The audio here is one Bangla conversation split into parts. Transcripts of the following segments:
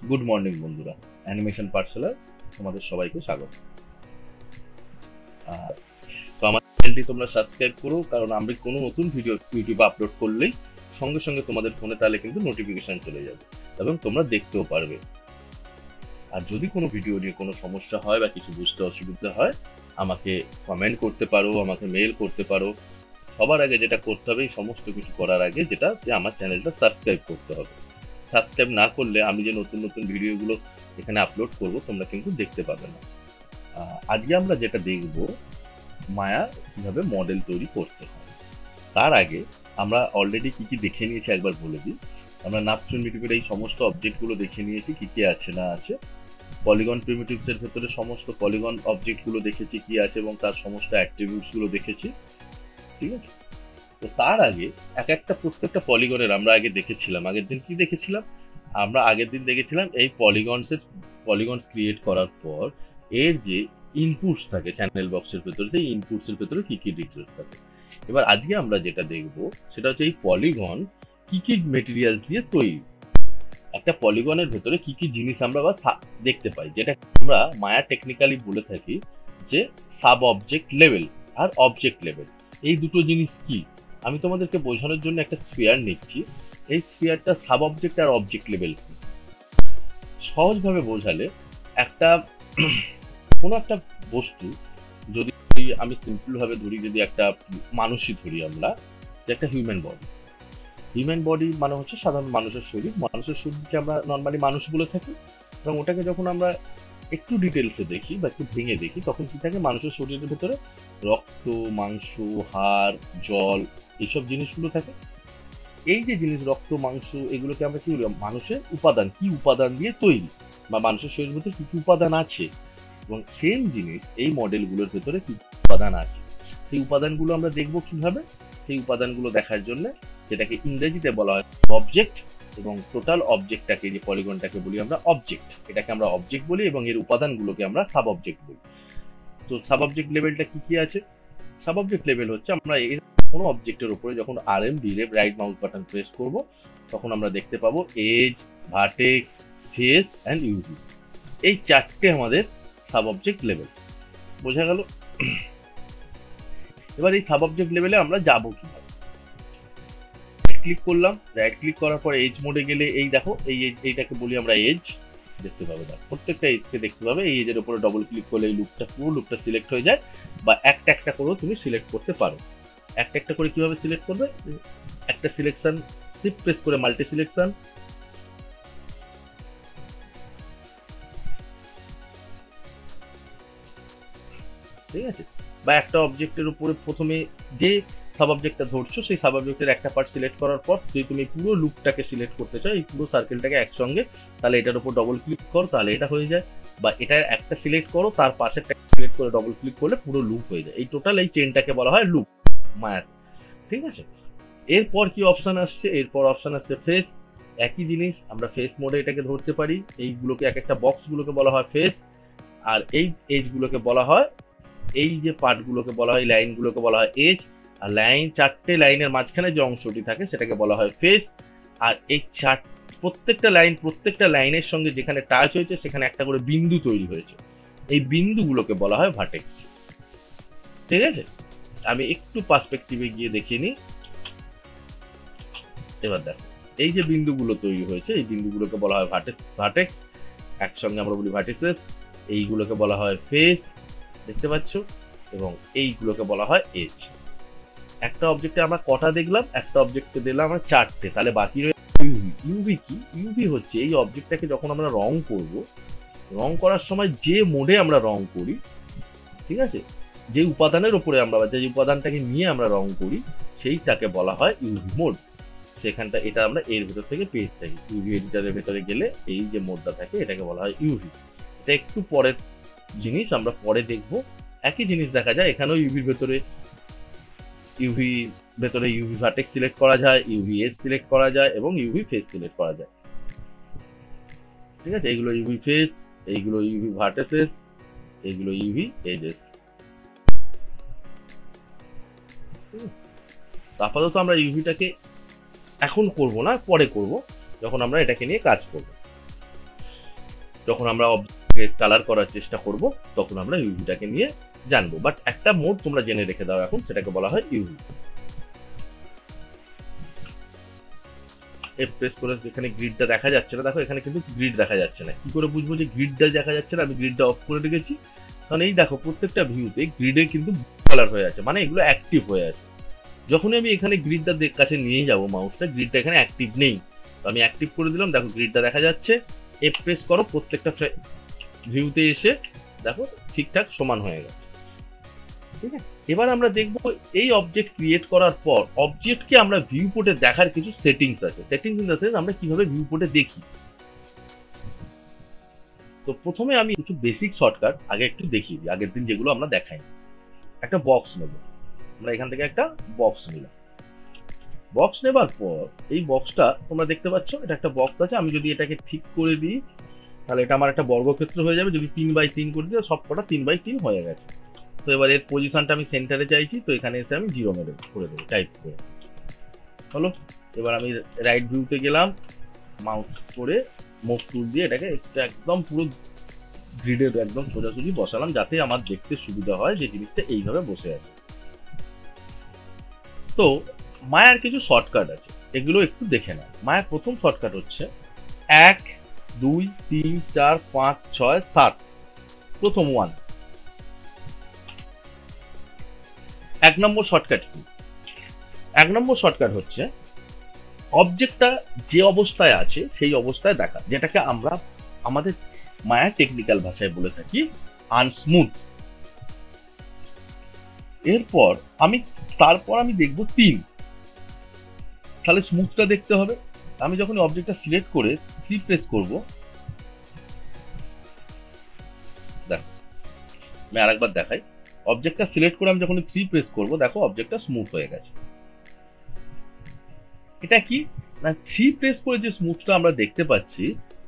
গুড মর্নিং বন্ধুরা, অ্যানিমেশন পাঠশালায় তোমাদের সবাইকে স্বাগত। আর তো আমার চ্যানেলটি তোমরা সাবস্ক্রাইব করো, কারণ আমি কোনো নতুন ভিডিও ইউটিউবে আপলোড করলেই সঙ্গে সঙ্গে তোমাদের ফোনে তাহলে কিন্তু নোটিফিকেশন চলে যাবে এবং তোমরা দেখতেও পারবে। আর যদি কোনো ভিডিও নিয়ে কোনো সমস্যা হয় বা কিছু বুঝতে অসুবিধা হয়, আমাকে কমেন্ট করতে পারো, আমাকে মেল করতে পারো। সবার আগে যেটা করতে হবে, এই সমস্ত কিছু করার আগে, যেটা যে আমার চ্যানেলটা সাবস্ক্রাইব করতে হবে। সাবস্ক্রাইব না করলে আমি যে নতুন নতুন ভিডিওগুলো এখানে আপলোড করব তোমরা কিন্তু দেখতে পাবে না। আজকে আমরা যেটা দেখব, মায়া কিভাবে মডেল তৈরি করতে হয়। তার আগে আমরা অলরেডি কি কি দেখে নিয়েছি একবার বলে দিই। আমরা নাপ প্রিমিটিভের এই সমস্ত অবজেক্টগুলো দেখে নিয়েছি, কি কি আছে না আছে। পলিগন প্রিমিটিভস এর ভেতরে সমস্ত পলিগন অবজেক্টগুলো দেখেছি কি আছে এবং তার সমস্ত অ্যাট্রিবিউটস গুলো দেখেছি, ঠিক আছে। তো তার আগে প্রত্যেকটা পলিগনের আমরা আগে দেখেছিলাম, আগের দিন কি দেখেছিলাম, আমরা আগের দিন দেখেছিলাম এই পলিগনস ক্রিয়েট করার পর এর যে ইনপুটস থাকে চ্যানেল বক্সের ভেতরে, সেই ইনপুটস এর ভেতরে কি কি ডিটেলস থাকে। এবার আজকে আমরা যেটা দেখব সেটা হচ্ছে এই পলিগন কি কি মেটেরিয়াল দিয়ে তৈরি। একটা পলিগনের ভেতরে কি কি জিনিস আমরা দেখতে পাই, যেটা আমরা মায়া টেকনিক্যালি বলে থাকি যে সাব অবজেক্ট লেভেল আর অবজেক্ট লেভেল। এই দুটো জিনিস কি, আমি তোমাদেরকে বোঝানোর জন্য একটা স্ফিয়ার নিচ্ছি। এই স্ফিয়ারটা সাব অবজেক্ট আর অবজেক্ট লেভেল কি, সহজভাবে বোঝালে, একটা কোনো একটা বস্তু, যদি আমি সিম্পল ভাবে ধরি, যদি একটা মানুষই ধরি আমরা, যে একটা হিউম্যান বডি মানে হচ্ছে সাধারণ মানুষের শরীরকে আমরা নর্মালি মানুষ বলে থাকি। এবং ওটাকে যখন আমরা একটু ডিটেলসে দেখি বা একটু ভেঙে দেখি, তখন কি থাকে, মানুষের শরীরের ভেতরে রক্ত, মাংস, হাড়, জল, এইসব জিনিসগুলো থাকে। এই যে জিনিস রক্ত, মাংস, এগুলোকে আমরা কি বলি, মানুষের উপাদান, কি উপাদান দিয়ে তৈরি, বা মানুষের শরীরের ভেতরে কি কি উপাদান আছে। এবং সেম জিনিস এই মডেলগুলোর ভেতরে কি উপাদান আছে, সেই উপাদানগুলো আমরা দেখবো কিভাবে। সেই উপাদানগুলো দেখার জন্য, যেটাকে ইংরেজিতে বলা হয় অবজেক্ট, এবং টোটাল অবজেক্টটাকে, যে পলিগনটাকে বলি আমরা অবজেক্ট, এটাকে আমরা অবজেক্ট বলি, এবং এর উপাদানগুলোকে আমরা সাব অবজেক্ট বলি। তো সাব অবজেক্ট লেভেলটা কি কি আছে? সাব অবজেক্ট লেভেল হচ্ছে, আমরা এর কোনো অবজেক্টের উপরে যখন রাইট মাউস বাটন প্রেস করব, তখন আমরা দেখতে পাবো edge, vertex, face and UV. এই চারটে আমাদের সাব অবজেক্ট লেভেল। বোঝা গেল? এবার এই সাব অবজেক্ট লেভেলে আমরা যাবো কিভাবে? ক্লিক করলাম, রাইট ক্লিক করার পর এজ মোডে গেলে এই দেখো, এইটাকে বলি আমরা এজ। দেখতে পাবে, দেখো প্রত্যেকটা এজকে দেখতে পাবে। এই এজের উপরে ডবল ক্লিক করলে এই পুরো লুকটা সিলেক্ট হয়ে যায়, বা একটা একটা করেও তুমি সিলেক্ট করতে পারো। একটা একটা করে কিভাবে সিলেক্ট করবে? একটা সিলেকশন শিফট প্রেস করে মাল্টি সিলেকশন, ঠিক আছে। বা একটা অবজেক্টের উপরে প্রথমে যে সাব অবজেক্টটা ধরছো, সেই সাব অবজেক্টের একটা পার্ট সিলেক্ট করার পর যদি তুমি পুরো লুকটাকে সিলেক্ট করতে চাও, এই পুরো সার্কেলটাকে একসঙ্গে, তাহলে এটার উপর ডবল ক্লিক করো, তাহলে এটা হয়ে যায়। বা এটা একটা সিলেক্ট করো, তার পাশেরটা সিলেক্ট করে ডবল ক্লিক করলে পুরো লুপ হয়ে যায়। এই টোটাল এই চেনটাকে বলা হয় লুপ মায়ার, ঠিক আছে। এরপর কি অপশন আসছে? এরপর অপশন আসছে ফেস। একই জিনিস, আমরা ফেস মোডে এটাকে ধরতে পারি। এইগুলোকে, এক একটা বক্স গুলোকে বলা হয় ফেস, আর এই এজ গুলোকে বলা হয়, এই যে পার্টগুলোকে বলা হয়, লাইনগুলোকে বলা হয় এজ। আর চারটে লাইনের মাঝখানে যে অংশটি থাকে সেটাকে বলা হয় ফেস। আর এই প্রত্যেকটা লাইনের সঙ্গে যেখানে টাচ হয়েছে, সেখানে একটা করে বিন্দু তৈরি হয়েছে, এই বিন্দুগুলোকে বলা হয় ভার্টেক্স, ঠিক আছে। আমি একটু পার্সপেক্টিভে গিয়ে দেখিয়ে নিই। এবার দেখো, এই যে বিন্দুগুলো তৈরি হয়েছে, এই বিন্দুগুলোকে বলা হয় ভার্টেক্স। একসঙ্গে আমরা বলি ভার্টিসেস। এইগুলোকে বলা হয় ফেস, দেখতে পাচ্ছ, এবং এইগুলোকে বলা হয় এজ। একটা অবজেক্টে আমরা কটা দেখলাম? একটা অবজেক্টে দিলাম আমরা চারটে, তাহলে বাকি রয়েছে ইউভি। ইউভি কি? ইউভি হচ্ছে এই অবজেক্টটাকে যখন আমরা রং করব, রং করার সময় যে মোডে আমরা রং করি, ঠিক আছে, যে উপাদানের উপরে আমরা, যে উপাদানটাকে নিয়ে আমরা রং করি, সেইটাকে বলা হয় ইউভি মোড। সেখানটা এটা আমরা এর ভেতর থেকে পেয়ে থাকি। ইউভি এডিটারের ভেতরে গেলে এই যে মোডটা থাকে, এটাকে বলা হয় ইউভি। এটা একটু পরের জিনিস, আমরা পরে দেখবো। একই জিনিস দেখা যায় এখানেও। ইউভি ভেতরে ইউভি ভার্টেক্স সিলেক্ট করা যায়, ইউভি এজ সিলেক্ট করা যায়, এবং ইউভি ফেস সিলেক্ট করা যায়, ঠিক আছে। এইগুলো ইউভি ফেস, এইগুলো ইউভি ভার্টেসেস, এইগুলো ইউভি এজেস। আপাতত আমরা ইউভিটাকে এখন করব না, পরে করব, যখন আমরা এটাকে নিয়ে কাজ করব। যখন আমরা অবজেক্টকে কালার করার চেষ্টা করব তখন আমরা ইউভিটাকে নিয়ে জানবো। বাট একটা মোড তোমরা জেনে রেখে দাও এখন, সেটাকে বলা হয় ইউভি। এফ প্রেস করে এখানে গ্রিডটা দেখা যাচ্ছে না, দেখো এখানে কিন্তু গ্রিড দেখা যাচ্ছে না। কি করে বুঝবো যে গ্রিডটা দেখা যাচ্ছে না? আমি গ্রিডটা অফ করে রেখেছি, কারণ এই দেখো প্রত্যেকটা ভিউতে গ্রিডে কিন্তু কালার হয়ে আছে, মানে এগুলো অ্যাক্টিভ হয়ে আছে। যখনই আমি এখানে গ্রিডটা কাছে নিয়ে যাব মাউসটা, গ্রিডটা এখানে অ্যাক্টিভ নেই, তো আমি অ্যাক্টিভ করে দিলাম, দেখো গ্রিডটা দেখা যাচ্ছে। এফ প্রেস করো, প্রত্যেকটা ভিউতে এসে দেখো ঠিকঠাক সমান হয়ে গেছে। ঠিক আছে, এবার আমরা দেখব এই অবজেক্ট ক্রিয়েট করার পর অবজেক্টকে আমরা ভিউ পোর্টে দেখার কিছু সেটিংস আছে। সেটিংস ইন দ্য সেন্স আমরা কিভাবে ভিউ পোর্টে দেখি। তো প্রথমে আমি কিছু বেসিক শর্টকাট আগে একটু দেখিয়ে দিই, আগের দিন যেগুলো আমরা দেখাই। একটা বক্স নেব, আমরা এখান থেকে একটা বক্স নিলাম। বক্স নেবার পর এই বক্সটা তোমরা দেখতে পাচ্ছ, এটা একটা বক্স আছে। আমি যদি এটাকে ঠিক করে দিই তাহলে এটা আমার একটা বর্গক্ষেত্র হয়ে যাবে। যদি 3x3 করে দিই, সব কটা 3x3 হয়ে গেছে। তো এবার এর পজিশনটা আমি সেন্টারে চাইছি, তো এখানে এসে আমি 0 মেরে করে দেবো, টাইপ করে। হলো, এবার আমি রাইট ভিউতে গেলাম, মাউস করে মুভ টুল দিয়ে এটাকে একদম পুরো গ্রিডের একদম সোজাসুজি বসালাম, যাতে আমার দেখতে সুবিধা হয় যে জিনিসটা এইভাবে বসে আছে। তো মায়ার কিছু শর্টকাট আছে, এগুলো একটু দেখে নাও। মায়ার প্রথম শর্টকাট হচ্ছে 1 2 3 4 5 6 7, প্রথম 1। 1 নম্বর শর্টকাট কি? 1 নম্বর শর্টকাট হচ্ছে অবজেক্টটা যে অবস্থায় আছে সেই অবস্থায় দেখা, যেটাকে আমরা আমাদের মায়ার টেকনিক্যাল ভাষায় বলে থাকি আনস্মুথ। এরপর তারপর আমি দেখব 3, তাহলে স্মুথটা দেখতে হবে। আমি যখন অবজেক্টটা সিলেক্ট করে 3 প্রেস করব, দেখো আমি আরেকবার দেখাই। অবজেক্টটা সিলেক্ট করে আমি যখন 3 প্রেস করব, দেখো অবজেক্টটা স্মুথ হয়ে গেছে। এটা কি না, 3 প্রেস করে যে স্মুথটা আমরা দেখতে পাচ্ছি,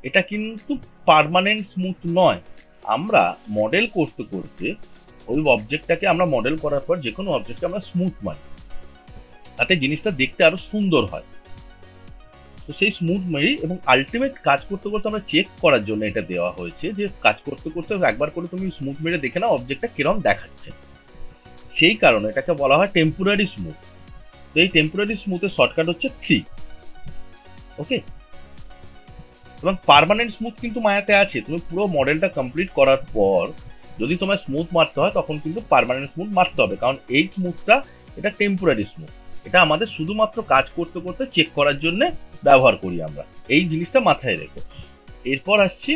এটা কিন্তু পার্মানেন্ট স্মুথ নয়। আমরা মডেল করতে করতে ওই অবজেক্টটাকে আমরা মডেল করার পর যে কোনো অবজেক্টকে আমরা স্মুথ মানি, তাতে জিনিসটা দেখতে আরো সুন্দর হয়। তো সেই স্মুথ মেরি এবং আলটিমেট কাজ করতে করতে আমরা চেক করার জন্য এটা দেওয়া হয়েছে, যে কাজ করতে করতে একবার করে তুমি স্মুথ মেরে দেখে নাও অবজেক্টটা কিরকম দেখাচ্ছে। সেই কারণে এটাকে বলা হয় টেম্পোরারি স্মুথ। তো এই টেম্পোরারি স্মুথের শর্টকাট হচ্ছে 3। ওকে, এবং পার্মানেন্ট স্মুথ কিন্তু মায়াতে আছে। তুমি পুরো মডেলটা কমপ্লিট করার পর যদি তোমার স্মুথ মারতে হয়, তখন কিন্তু পার্মানেন্ট স্মুথ মারতে হবে, কারণ এই স্মুথটা এটা টেম্পোরারি স্মুথ। এটা আমাদের শুধুমাত্র কাজ করতে করতে চেক করার জন্য ব্যবহার করি আমরা, এই জিনিসটা মাথায় রেখো। এরপর আসছি,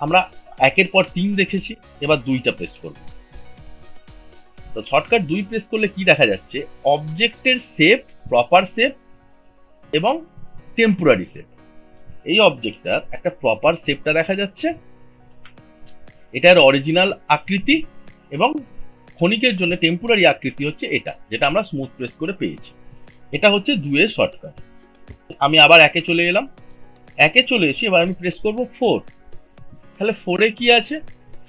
আমরা 1-এর পর 3 দেখেছি, এবার 2টা প্রেস করব। তো শর্টকাট 2 প্রেস করলে কি দেখা যাচ্ছে, অবজেক্টের শেপ, প্রপার শেপ এবং টেম্পোরারি শেপ। এই অবজেক্টটার একটা প্রপার শেপটা দেখা যাচ্ছে, এটার অরিজিনাল আকৃতি, এবং ক্ষণিকের জন্য টেম্পোরারি আকৃতি হচ্ছে এটা, যেটা আমরা স্মুথ প্রেস করে পেয়েছি। এটা হচ্ছে 2-এর শর্টকাট। আমি আবার 1-এ চলে এলাম, 1-এ চলে এসে এবার আমি প্রেস করব 4। তাহলে 4-এ কি আছে?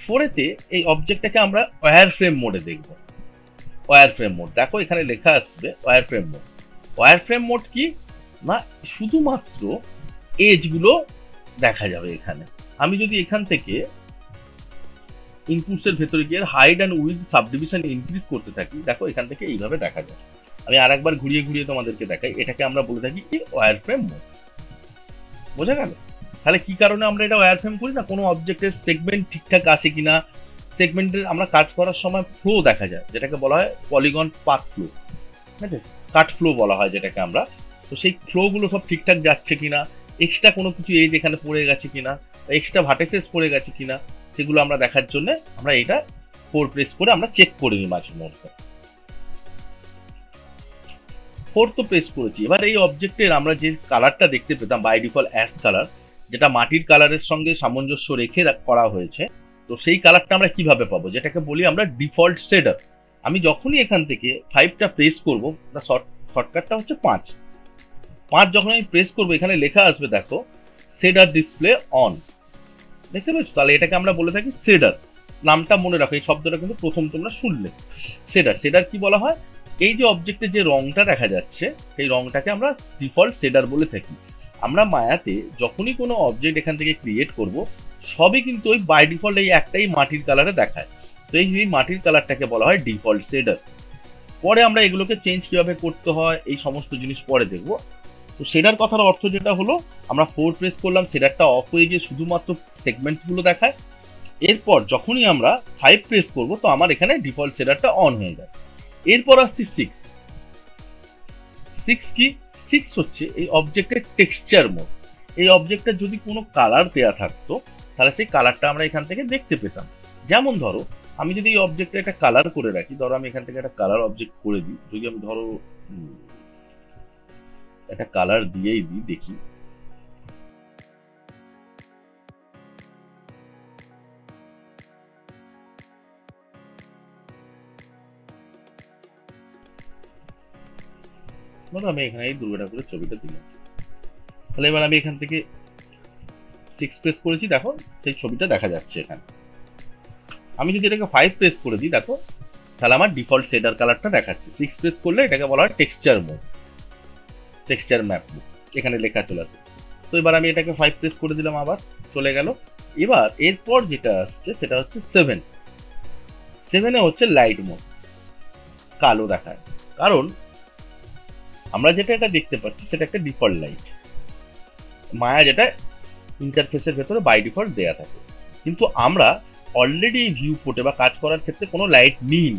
4-এতে এই অবজেক্টটাকে আমরা ওয়্যার ফ্রেম মোডে দেখব। ওয়্যার ফ্রেম মোড, দেখো এখানে লেখা আসবে wire frame mode. Wire frame mode কি না, শুধুমাত্র এজগুলো দেখা যাবে এখানে। আমি যদি এখান থেকে ইনপুটসের ভেতরে গিয়ে hide and with subdivision increase করতে থাকি, দেখো এখান থেকে এইভাবে দেখা যায়। আমি আরেকবার ঘুরিয়ে ঘুরিয়ে তোমাদেরকে দেখাই, এটাকে আমরা বলে থাকি কি ওয়্যার ফ্রেম মোড। বোঝা গেল? তাহলে কি কারণে আমরা এটা ওয়্যার ফ্রেম করি না, কোনো অবজেক্টের সেগমেন্ট ঠিকঠাক আছে কিনা, সেগমেন্টের আমরা কাজ করার সময় ফ্লো দেখা যায়, যেটাকে বলা হয় পলিগন পাথ ফ্লো, ঠিক আছে, কাট ফ্লো বলা হয় যেটাকে আমরা। তো সেই ফ্লোগুলো সব ঠিকঠাক যাচ্ছে কিনা, এক্সট্রা কোনো কিছু এজ এখানে পড়ে গেছে কিনা, এক্সট্রা ভার্টেক্সেস পড়ে গেছে কিনা, সেগুলো আমরা দেখার জন্য আমরা এটা 4 প্রেস করে আমরা চেক করে নিই মাঝে মধ্যে। 4 তো প্রেস করেছি। এবার এই অবজেক্টের আমরা যে কালারটা দেখতে পেতাম বাই ডিফল্ট অ্যাশ কালার, যেটা মাটির কালারের সঙ্গে সামঞ্জস্য রেখে করা হয়েছে, তো সেই কালারটা আমরা কিভাবে পাবো, যেটাকে বলি আমরা ডিফল্ট শেডার। আমি যখনই এখান থেকে 5টা প্রেস করব, শর্টকাটটা হচ্ছে 5 যখন আমি প্রেস করবো, এখানে লেখা আসবে দেখো শেডার ডিসপ্লে অন, দেখতে পাচ্ছ? তাহলে এটাকে আমরা বলে থাকি শেডার। নামটা মনে রাখো, এই শব্দটা কিন্তু প্রথম তোমরা শুনলে। শেডার কি বলা হয়, এই যে অবজেক্টের যে রংটা দেখা যাচ্ছে, সেই রংটাকে আমরা ডিফল্ট শেডার বলে থাকি। আমরা মায়াতে যখনই কোনো অবজেক্ট এখান থেকে ক্রিয়েট করব, সবই কিন্তু ওই বাই ডিফল্ট এই একটাই মাটির কালারে দেখায়। তো এই মাটির কালারটাকে বলা হয় ডিফল্ট শেডার। পরে আমরা এগুলোকে চেঞ্জ কিভাবে করতে হয় এই সমস্ত জিনিস পরে দেখবো। তো শেডার কথার অর্থ যেটা হলো, আমরা 4 প্রেস করলাম, শেডারটা অফ হয়ে গিয়ে শুধুমাত্র সেগমেন্টস গুলো দেখায়। এরপর যখনই আমরা 5 প্রেস করব, তো আমার এখানে ডিফল্ট শেডারটা অন হয়ে যায়। এরপর আসছি 6। 6 কি? 6 হচ্ছে এই অবজেক্টের টেক্সচার মোড। এই অবজেক্টের যদি কোনো কালার দেয়া থাকতো, তাহলে সেই কালারটা আমরা এখান থেকে দেখতে পেতাম। যেমন ধরো, আমি যদি এই অবজেক্টে একটা কালার করে রাখি, ধরো আমি এখান থেকে একটা কালার অবজেক্ট করে দিই, যদি আমি ধরো একটা কালার দিয়েই দিই, দেখি ধরো আমি এখানে এই দুর্গা ঠাকুরের ছবিটা দিলাম। তাহলে এবার আমি এখান থেকে 6 প্রেস করেছি, দেখো সেই ছবিটা দেখা যাচ্ছে এখানে। আমি যদি এটাকে 5 প্রেস করে দিই, দেখো তাহলে আমার ডিফল্ট শেডার কালারটা দেখাচ্ছে। 6 প্রেস করলে এটাকে বলা হয় texture mode, texture map mode, এখানে লেখা চলে আসে। তো এবার আমি এটাকে 5 প্রেস করে দিলাম, আবার চলে গেল। এবার এরপর যেটা আসছে সেটা হচ্ছে 7। 7-এ হচ্ছে লাইট মোড, কালো দেখায়। কারণ আমরা যেটা এটা দেখতে পাচ্ছি সেটা একটা ডিফল্ট লাইট, মায়া যেটা ইন্টারফেসের ভেতরে বাই ডিফল্ট দেয়া থাকে। কিন্তু আমরা অলরেডি ভিউ পোর্টে বা কাজ করার ক্ষেত্রে কোনো লাইট নিই,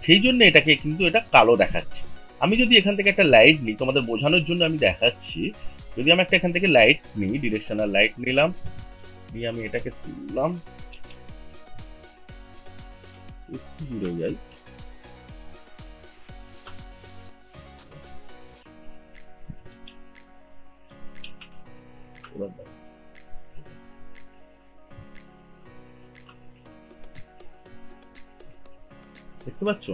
সেই জন্য এটাকে কিন্তু এটা কালো দেখাচ্ছে। আমি যদি এখান থেকে একটা লাইট নিই, তোমাদের বোঝানোর জন্য আমি দেখাচ্ছি। যদি আমি একটা এখান থেকে লাইট নিই, ডিরেকশনাল লাইট নিলাম, নিয়ে আমি এটাকে তুললাম, একটু দূরে যাই, দেখতে পাচ্ছ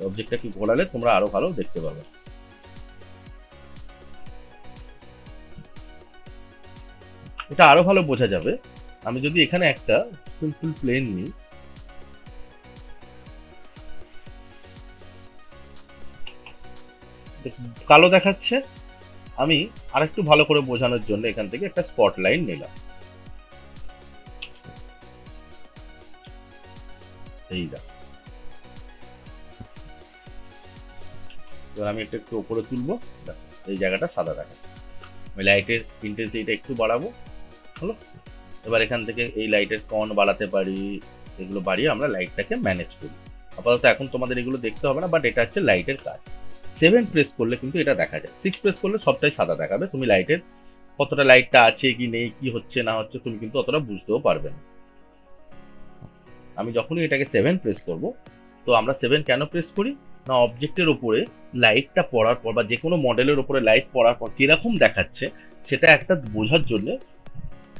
অবজেক্টটা কি ঘোরালে তোমরা আরো ভালো দেখতে পাবে। এটা আরো ভালো বোঝা যাবে আমি যদি এখানে একটা সিম্পল প্লেন নিই, কালো দেখাচ্ছে। আমি আরেকটু ভালো করে বোঝানোর জন্য এখান থেকে একটা স্পট লাইন নিলাম, এই এবার আমি এটা একটু উপরে তুলবো, এই জায়গাটা সাদা দেখা, আমি লাইটের ইন্টেন্সিটিটা একটু বাড়াবো, হলো। এবার এখান থেকে এই লাইটের কন বাড়াতে পারি, এগুলো বাড়িয়ে আমরা লাইটটাকে ম্যানেজ করি। আপাতত এখন তোমাদের এগুলো দেখতে হবে না, বাট এটা হচ্ছে লাইটের কাজ। 7 প্রেস করলে কিন্তু এটা দেখা যায়, 6 প্রেস করলে সবটাই সাদা দেখাবে, তুমি লাইটের কতটা লাইটটা আছে কি নেই, কি হচ্ছে না হচ্ছে তুমি কিন্তু অতটা বুঝতেও পারবে না। আমি যখনই এটাকে 7 প্রেস করব, তো আমরা 7 কেন প্রেস করি না, অবজেক্টের উপরে লাইটটা পড়ার পর বা যে কোনো মডেলের উপরে লাইট পড়ার পর কিরকম দেখাচ্ছে সেটা একটা বোঝার জন্য,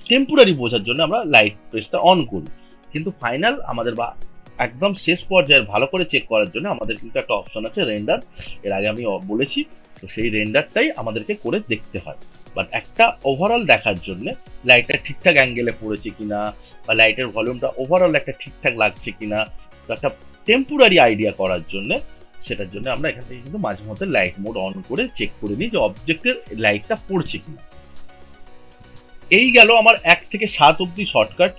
টেম্পোরারি বোঝার জন্য আমরা লাইট প্রেসটা অন করি। কিন্তু ফাইনাল আমাদের বা একদম শেষ পর্যায়ে ভালো করে চেক করার জন্য আমাদের কিন্তু একটা অপশন আছে রেন্ডার, এর আগে আমি বলেছি। তো সেই রেন্ডারটাই আমাদেরকে করে দেখতে হয়। বাট একটা ওভারঅল দেখার জন্য লাইটটা ঠিকঠাক অ্যাঙ্গেলে পড়েছে কিনা, বা লাইটের ভলিউমটা ওভারঅল একটা ঠিকঠাক লাগছে কিনা, তো একটা টেম্পোরারি আইডিয়া করার জন্য, সেটার জন্য আমরা এখান থেকে কিন্তু মাঝে মধ্যে লাইট মোড অন করে চেক করে নিই যে অবজেক্টের লাইটটা পড়ছে কিনা। এই গেল আমার 1 থেকে 7 অব্দি শর্টকাট।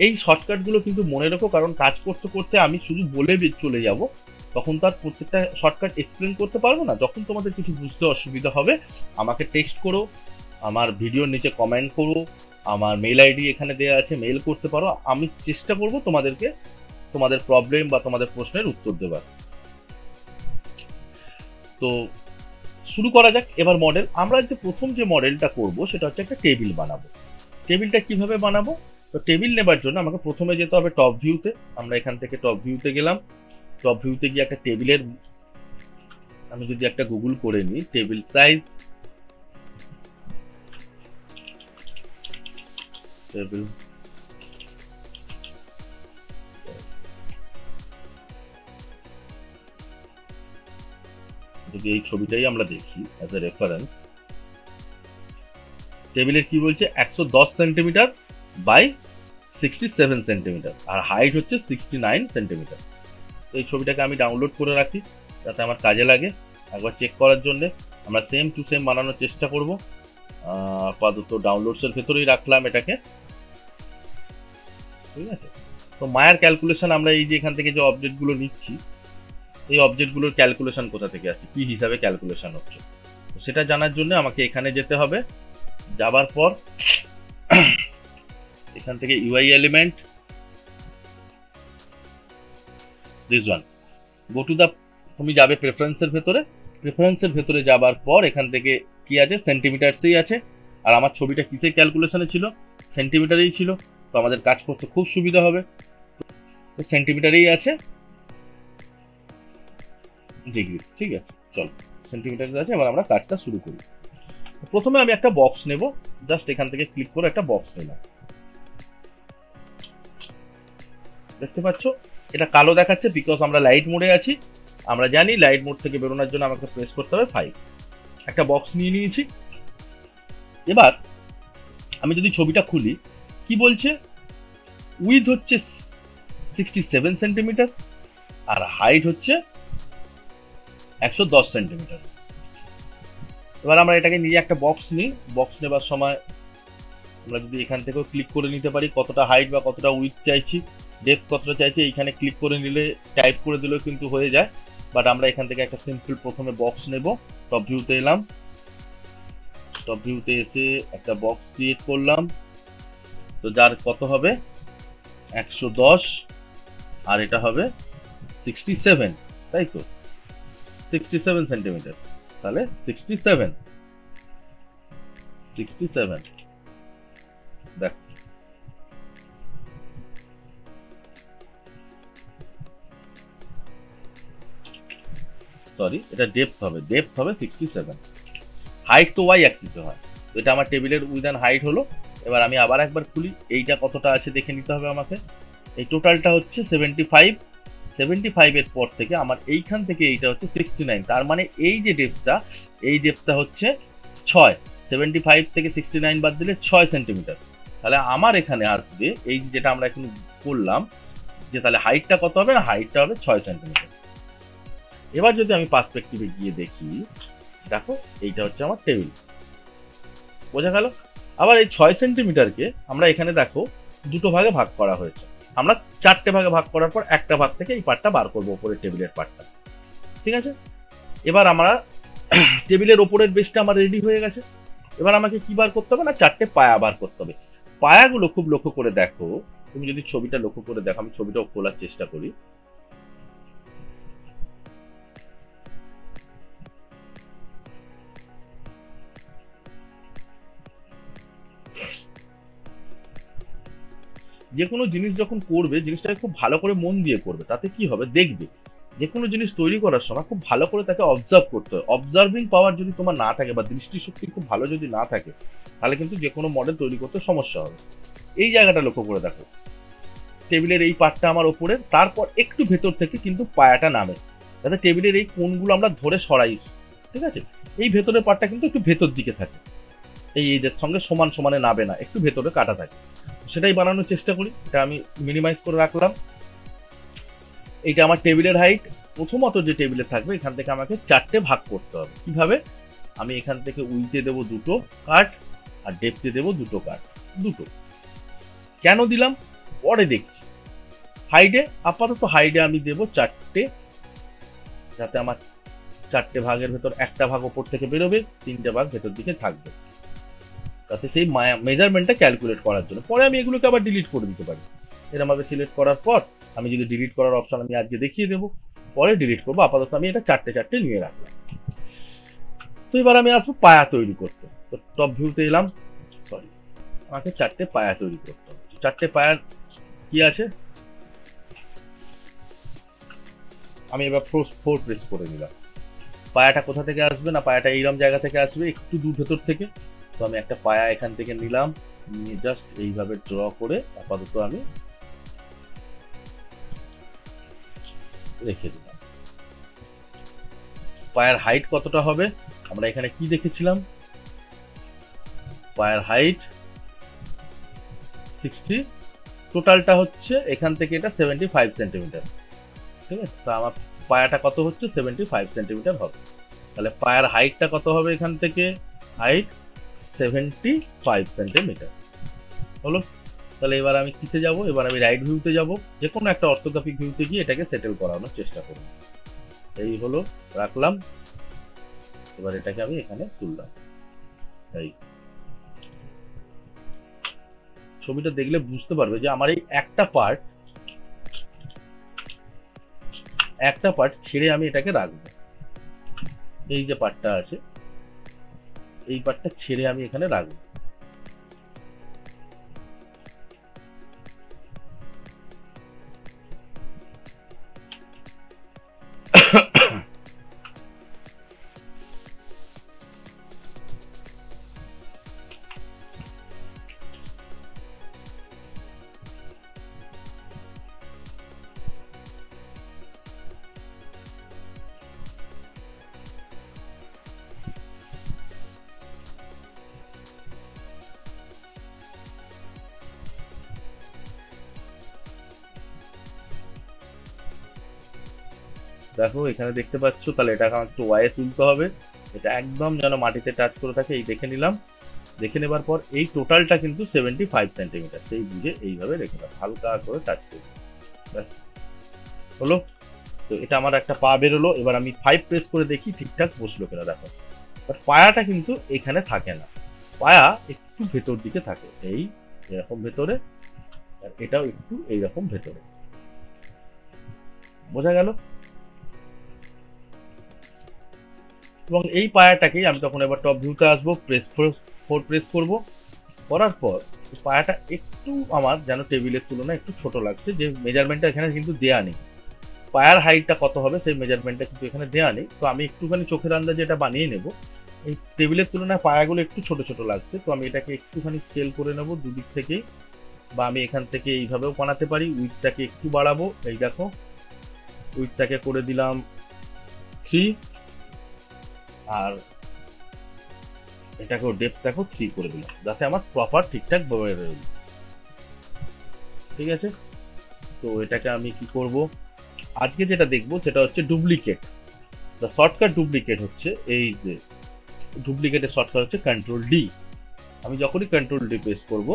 এই শর্টকাটগুলো কিন্তু মনে রাখো, কারণ কাজ করতে করতে আমি শুধু বলে চলে যাব, তখন তার প্রত্যেকটা শর্টকাট এক্সপ্লেন করতে পারবো না। যখন তোমাদের কিছু বুঝতে অসুবিধা হবে আমাকে টেক্সট করো, আমার ভিডিওর নিচে কমেন্ট করো, আমার মেল আইডি এখানে দেওয়া আছে, মেল করতে পারো। আমি চেষ্টা করব তোমাদেরকে তোমাদের প্রবলেম বা তোমাদের প্রশ্নের উত্তর দেবার। তো শুরু করা যাক এবার মডেল। আমরা যে প্রথম যে মডেলটা করব সেটা হচ্ছে একটা টেবিল বানাবো। টেবিলটা কিভাবে বানাবো? তো টেবিল নেবার জন্য আমাকে প্রথমে যেতে হবে টপ ভিউতে। আমরা এখান থেকে টপ ভিউতে গেলাম, টপ ভিউতে গিয়ে একটা টেবিলের, আমি যদি একটা গুগল করে নিই টেবিল সাইজ, টেবিল যদি এই ছবিটাই আমরা দেখি অ্যাজ এ রেফারেন্স, টেবিলের কি বলছে 110 সেন্টিমিটার বাই 67 সেন্টিমিটার, আর হাইট হচ্ছে 69 সেন্টিমিটার। তো এই ছবিটাকে আমি ডাউনলোড করে রাখি যাতে আমার কাজে লাগে। একবার চেক করার জন্য আমরা সেম টু সেম বানানোর চেষ্টা করব। আপাতত ডাউনলোডসের ভেতরেই রাখলাম এটাকে, ঠিক আছে। তো মায়ার ক্যালকুলেশন আমরা এই যে এখান থেকে যে অবজেক্টগুলো নিচ্ছি, এই অবজেক্টগুলোর ক্যালকুলেশন কোথা থেকে আসছে, কি হিসাবে ক্যালকুলেশন হচ্ছে, সেটা জানার জন্য আমাকে এখানে যেতে হবে। যাবার পর এখান থেকে UI element, this one, go to the, তুমি যাবে প্রেফারেন্সের ভেতরে, প্রেফারেন্সের ভেতরে যাবার পর এখান থেকে কি আছে, সেন্টিমিটারসেই আছে। আর আমার ছবিটা কিসে ক্যালকুলেশনে ছিল, সেন্টিমিটারেই ছিল। তো আমাদের কাজ করতে খুব সুবিধা হবে, তো সেন্টিমিটারেই আছে ডিগ্রি, ঠিক আছে। চলো, সেন্টিমিটারে আছে, এবার আমরা কাজটা শুরু করি। প্রথমে আমি একটা বক্স নেব, জাস্ট এখান থেকে ক্লিক করে একটা বক্স নিলাম। দেখতে পাচ্ছ এটা কালো দেখাচ্ছে, বিকজ আমরা লাইট মোডে আছি। আমরা জানি লাইট মোড থেকে বেরোনোর জন্য আমাকে প্রেস করতে হবে 5। একটা বক্স নিয়ে নিয়েছি। এবার আমি যদি ছবিটা খুলি, কি বলছে, উইথ হচ্ছে 67 সেন্টিমিটার আর হাইট হচ্ছে 110 সেন্টিমিটার। এবার আমরা এটাকে নিয়ে একটা বক্স নিই। বক্স নেবার সময় আমরা যদি এখান থেকেও ক্লিক করে নিতে পারি কতটা হাইট বা কতটা উইথ চাইছি, ডেপথ কতটা চাইছি, এইখানে ক্লিক করে নিলে, টাইপ করে দিলেও কিন্তু হয়ে যায়। বাট আমরা এখান থেকে একটা সিম্পল প্রথমে বক্স নেব। টপ ভিউতে এলাম, টপ ভিউতে এসে একটা বক্স ক্রিয়েট করলাম। তো যার কত হবে 110 আর এটা হবে 67, তাই তো, 67 সেন্টিমিটার। তাহলে 67 দেখ, সরি এটা ডেপথ হবে, ডেপথ হবে 67। হাইট তো ওয়াই অ্যাক্সিসে হয়। তো এটা আমার টেবিলের উইথ অ্যান্ড হাইট হলো। এবার আমি আবার একবার খুলি, এইটা কতটা আছে দেখে নিতে হবে আমাকে। এই টোটালটা হচ্ছে 75, 75 এর পর থেকে আমার এইখান থেকে এইটা হচ্ছে 69। তার মানে এই যে ডেপথটা, এই ডেপথটা হচ্ছে 6, 75 থেকে 69 বাদ দিলে 6 সেন্টিমিটার। তাহলে আমার এখানে আসবে এই যেটা আমরা এখন করলাম, যে তাহলে হাইটটা কত হবে, না হাইটটা হবে 6 সেন্টিমিটার। এবার যদি আমি পার্সপেক্টিভে গিয়ে দেখি, দেখো এইটা হচ্ছে আমার টেবিল, বোঝা গেল। আবার এই 6 সেন্টিমিটারকে আমরা এখানে দেখো দুটো ভাগে ভাগ করা হয়েছে। আমরা 4টে ভাগে ভাগ করার পর একটা ভাগ থেকে এই পার্টটা বার করবো, উপরের টেবিলের পার্টটা, ঠিক আছে। এবার আমরা টেবিলের ওপরের বেসটা আমার রেডি হয়ে গেছে। এবার আমাকে কি বার করতে হবে, না 4টে পায়া বার করতে হবে। পায়াগুলো খুব লক্ষ্য করে দেখো, তুমি যদি ছবিটা লক্ষ্য করে দেখো, আমি ছবিটাও খোলার চেষ্টা করি। যে কোনো জিনিস যখন করবে, জিনিসটাকে খুব ভালো করে মন দিয়ে করবে। তাতে কি হবে, দেখবে যে কোনো জিনিস তৈরি করার সময় খুব ভালো করে তাকে অবজার্ভ করতে হয়। অবজার্ভিং পাওয়ার যদি তোমার না থাকে, বা দৃষ্টিশক্তি খুব ভালো যদি না থাকে, তাহলে কিন্তু যে কোনো মডেল তৈরি করতে সমস্যা হবে। এই জায়গাটা লক্ষ্য করে দেখো, টেবিলের এই পার্টটা আমার ওপরে, তারপর একটু ভেতর থেকে কিন্তু পায়াটা নামে, যাতে টেবিলের এই কোণগুলো আমরা ধরে সরাই, ঠিক আছে। এই ভেতরের পার্টটা কিন্তু একটু ভেতর দিকে থাকে, এই এদের সঙ্গে সমান সমানে নাবে না, একটু ভেতরে কাটা থাকে। সেটাই বানানোর চেষ্টা করি। এটা আমি মিনিমাইজ করে রাখলাম। এইটা আমার টেবিলের হাইট। প্রথমত যে টেবিলে থাকবে, এখান থেকে আমাকে 4টে ভাগ করতে হবে। কিভাবে, আমি এখান থেকে উইথে দেবো 2টো কাট, আর ডেপথে দেবো 2টো কাট, 2টো। কেন দিলাম পরে দেখছি। হাইটে, আপাতত হাইটে আমি দেবো 4টে, যাতে আমার 4টে ভাগের ভেতর একটা ভাগ ওপর থেকে বেরোবে, 3টে ভাগ ভেতর দিকে থাকবে, তাতে সেই মেজারমেন্টটা ক্যালকুলেট করার জন্য। পরে আমি এগুলোকে আবার ডিলিট করে দিতে পারি। এরকম ভাবে সিলেক্ট করার পর আমি যদি ডিলিট করার অপশন আমি আজকে দেখিয়ে দেবো, পরে ডিলিট করবো। আপাতত আমি এটা 4টে নিয়ে রাখলাম। তো এবার আমি আসবো পায়া তৈরি করতে। তো টপ ভিউতে এলাম, সরি, আমাকে 4টে পায়া তৈরি করতে হবে। 4টে পায়ার কি আছে, আমি এবার 4 প্রেস করে নিলাম। পায়াটা কোথা থেকে আসবে, না পায়াটা এইরকম জায়গা থেকে আসবে, একটু দূর ভেতর থেকে। তো আমি একটা পায়া এখান থেকে নিলাম, নিয়ে জাস্ট এইভাবে ড্র করে আপাতত আমি রেখে দিলাম। পায়ের হাইট কতটা হবে, আমরা এখানে কি দেখেছিলাম, পায়ের হাইট 60, টোটালটা হচ্ছে এখান থেকে এটা 75 সেন্টিমিটার, ঠিক আছে। তো আমার পায়াটা কত হচ্ছে, 75 সেন্টিমিটার হবে। তাহলে পায়ের হাইটটা কত হবে, এখান থেকে হাইট 75 সেন্টিমিটার হলো। তাহলে এবার আমি কিসে যাব, এবার আমি রাইট ভিউতে যাব, যে কোনো একটা অর্থোগ্রাফিক ভিউতে গিয়ে এটাকে সেটেল করানোর চেষ্টা করব। এই হলো, রাখলাম। এবার এটাকে আমি এখানে তুললাম। এই ছবিটা দেখলে বুঝতে পারবে যে আমার এই একটা পার্ট ছেড়ে আমি এটাকে রাখবো। এই যে পার্টটা আছে, এই পার্টটা ছেড়ে আমি এখানে রাখবো। দেখো এখানে দেখতে পাচ্ছ, তাহলে এটাকে আমার একটু ওয়াইয়ে তুলতে হবে। এটা একদম যেন মাটিতে টাচ করে থাকে, এই দেখে নিলাম। দেখে নেবার পর এই টোটালটা কিন্তু 75 সেন্টিমিটার, সেই বুঝে এইভাবে রেখে দাও, হালকা করে টাচ করে। হলো, তো এটা আমার একটা পা বেরোলো। এবার আমি 5 প্রেস করে দেখি ঠিকঠাক বসলো কিনা। দেখো বাট পায়াটা কিন্তু এখানে থাকে না, পায়া একটু ভেতর দিকে থাকে, এই এরকম ভেতরে, আর এটাও একটু এইরকম ভেতরে। বোঝা গেল? এবং এই পায়াটাকেই আমি তখন এবার টপ ভিউতে আসবো, ফোর প্রেস করবো। করার পর পায়াটা একটু আমার যেন টেবিলের তুলনায় একটু ছোট লাগছে, যে মেজারমেন্টটা এখানে কিন্তু দেয়া নেই। পায়ার হাইটটা কত হবে সেই মেজারমেন্টটা কিন্তু এখানে দেয়া নেই। তো আমি একটুখানি চোখের আন্দাজে এটা বানিয়ে নেব। এই টেবিলের তুলনায় পায়াগুলো একটু ছোট ছোট লাগছে, তো আমি এটাকে একটুখানি স্কেল করে নেব দুদিক থেকেই, বা আমি এখান থেকে এইভাবেও বানাতে পারি। উইথটাকে একটু বাড়াবো, এই দেখো উইথটাকে করে দিলাম 3, আর এটাকেও ডেপথ দেখো 3 করে দিলাম, যাতে আমার প্রপার ঠিকঠাক বের হয়ে। ঠিক আছে, তো এটাকে আমি কি করব, আজকে যেটা দেখবো সেটা হচ্ছে ডুপ্লিকেট। দ্য শর্টকাট ডুপ্লিকেট হচ্ছে এই যে ডুপ্লিকেটের শর্টকাট হচ্ছে কন্ট্রোল ডি। আমি যখনই কন্ট্রোল ডি প্রেস করব,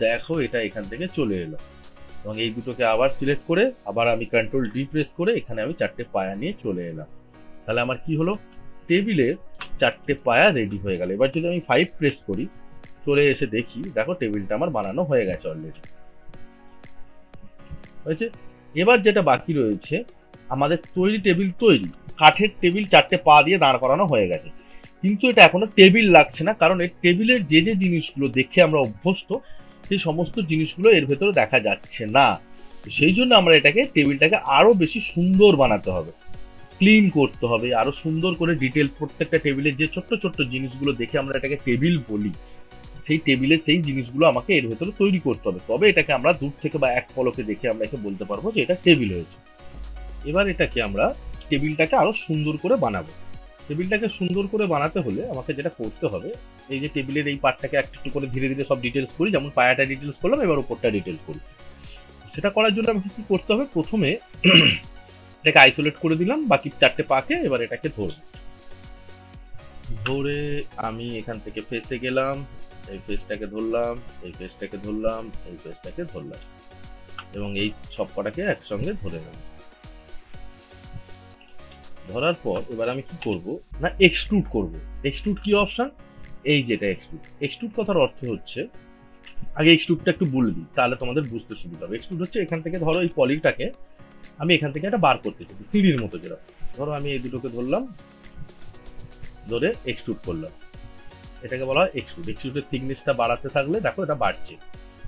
দেখো এটা এখান থেকে চলে এলো। এবং এই দুটোকে আবার সিলেক্ট করে আবার আমি কন্ট্রোল ডি প্রেস করে এখানে আমি 4টে পায়া নিয়ে চলে এলাম। তাহলে আমার কি হলো, টেবিলের 4টে পায়া রেডি হয়ে গেল। এবার যদি আমি 5 প্রেস করি, চলে এসে দেখি, দেখো টেবিলটা আমার বানানো হয়ে গেছে অলরেডি। হয়েছে। এবার যেটা বাকি রয়েছে, আমাদের তৈরি টেবিল তৈরি, কাঠের টেবিল 4টে পা দিয়ে দাঁড় করানো হয়ে গেছে, কিন্তু এটা এখনো টেবিল লাগছে না, কারণ এই টেবিলের যে যে জিনিসগুলো দেখে আমরা অভ্যস্ত, সেই সমস্ত জিনিসগুলো এর ভেতরে দেখা যাচ্ছে না। সেই জন্য আমরা এটাকে টেবিলটাকে আরো বেশি সুন্দর বানাতে হবে, ক্লিন করতে হবে, আরো সুন্দর করে ডিটেল। প্রত্যেকটা টেবিলের যে ছোট্ট ছোট্ট জিনিসগুলো দেখে আমরা এটাকে টেবিল বলি, সেই টেবিলের সেই জিনিসগুলো আমাকে এর ভেতরে তৈরি করতে হবে, তবে এটাকে আমরা দূর থেকে বা এক পলকে দেখে আমরা একে বলতে পারবো যে এটা টেবিল হয়েছে। এবার এটাকে আমরা টেবিলটাকে আরো সুন্দর করে বানাবো। টেবিলটাকে সুন্দর করে বানাতে হলে আমাকে যেটা করতে হবে, এই যে টেবিলের এই পার্টটাকে একটু করে ধীরে ধীরে সব ডিটেলস করি, যেমন পায়াটা ডিটেলস করলাম, এবার উপরটা ডিটেলস করি। সেটা করার জন্য আমাকে কি করতে হবে, প্রথমে এটাকে আইসোলেট করে দিলাম বাকি 4টে পাকে। এবার এটাকে ধরে আমি এখান থেকে ফেসে গেলাম, এই ফেসটাকে ধরলাম, এই ফেসটাকে ধরলাম, এই ফেসটাকে ধরলাম, এবং এই সব কটাকে একসঙ্গে ধরে নেব। ধরার পর এবার আমি কি করব না, এক্সট্রুড করব। এক্সট্রুড কি অপশন, এই যেটা এক্সট্রুড। এক্সট্রুড কথার অর্থ হচ্ছে, আগে এক্সট্রুডটা একটু বলে দিই, তাহলে তোমাদের বুঝতে সুবিধা হবে। এক্সট্রুড হচ্ছে এখান থেকে ধরো এই পলিটাকে আমি এখান থেকে একটা বার করতে চাই, সিঁড়ির মতো যেরকম। ধরো আমি এই দুটোকে ধরলাম, ধরে এক্সট্রুড করলাম, এটাকে বলা হয় এক্সট্রুড। এক্সট্রুডের থিকনেসটা বাড়াতে থাকলে দেখো এটা বাড়ছে,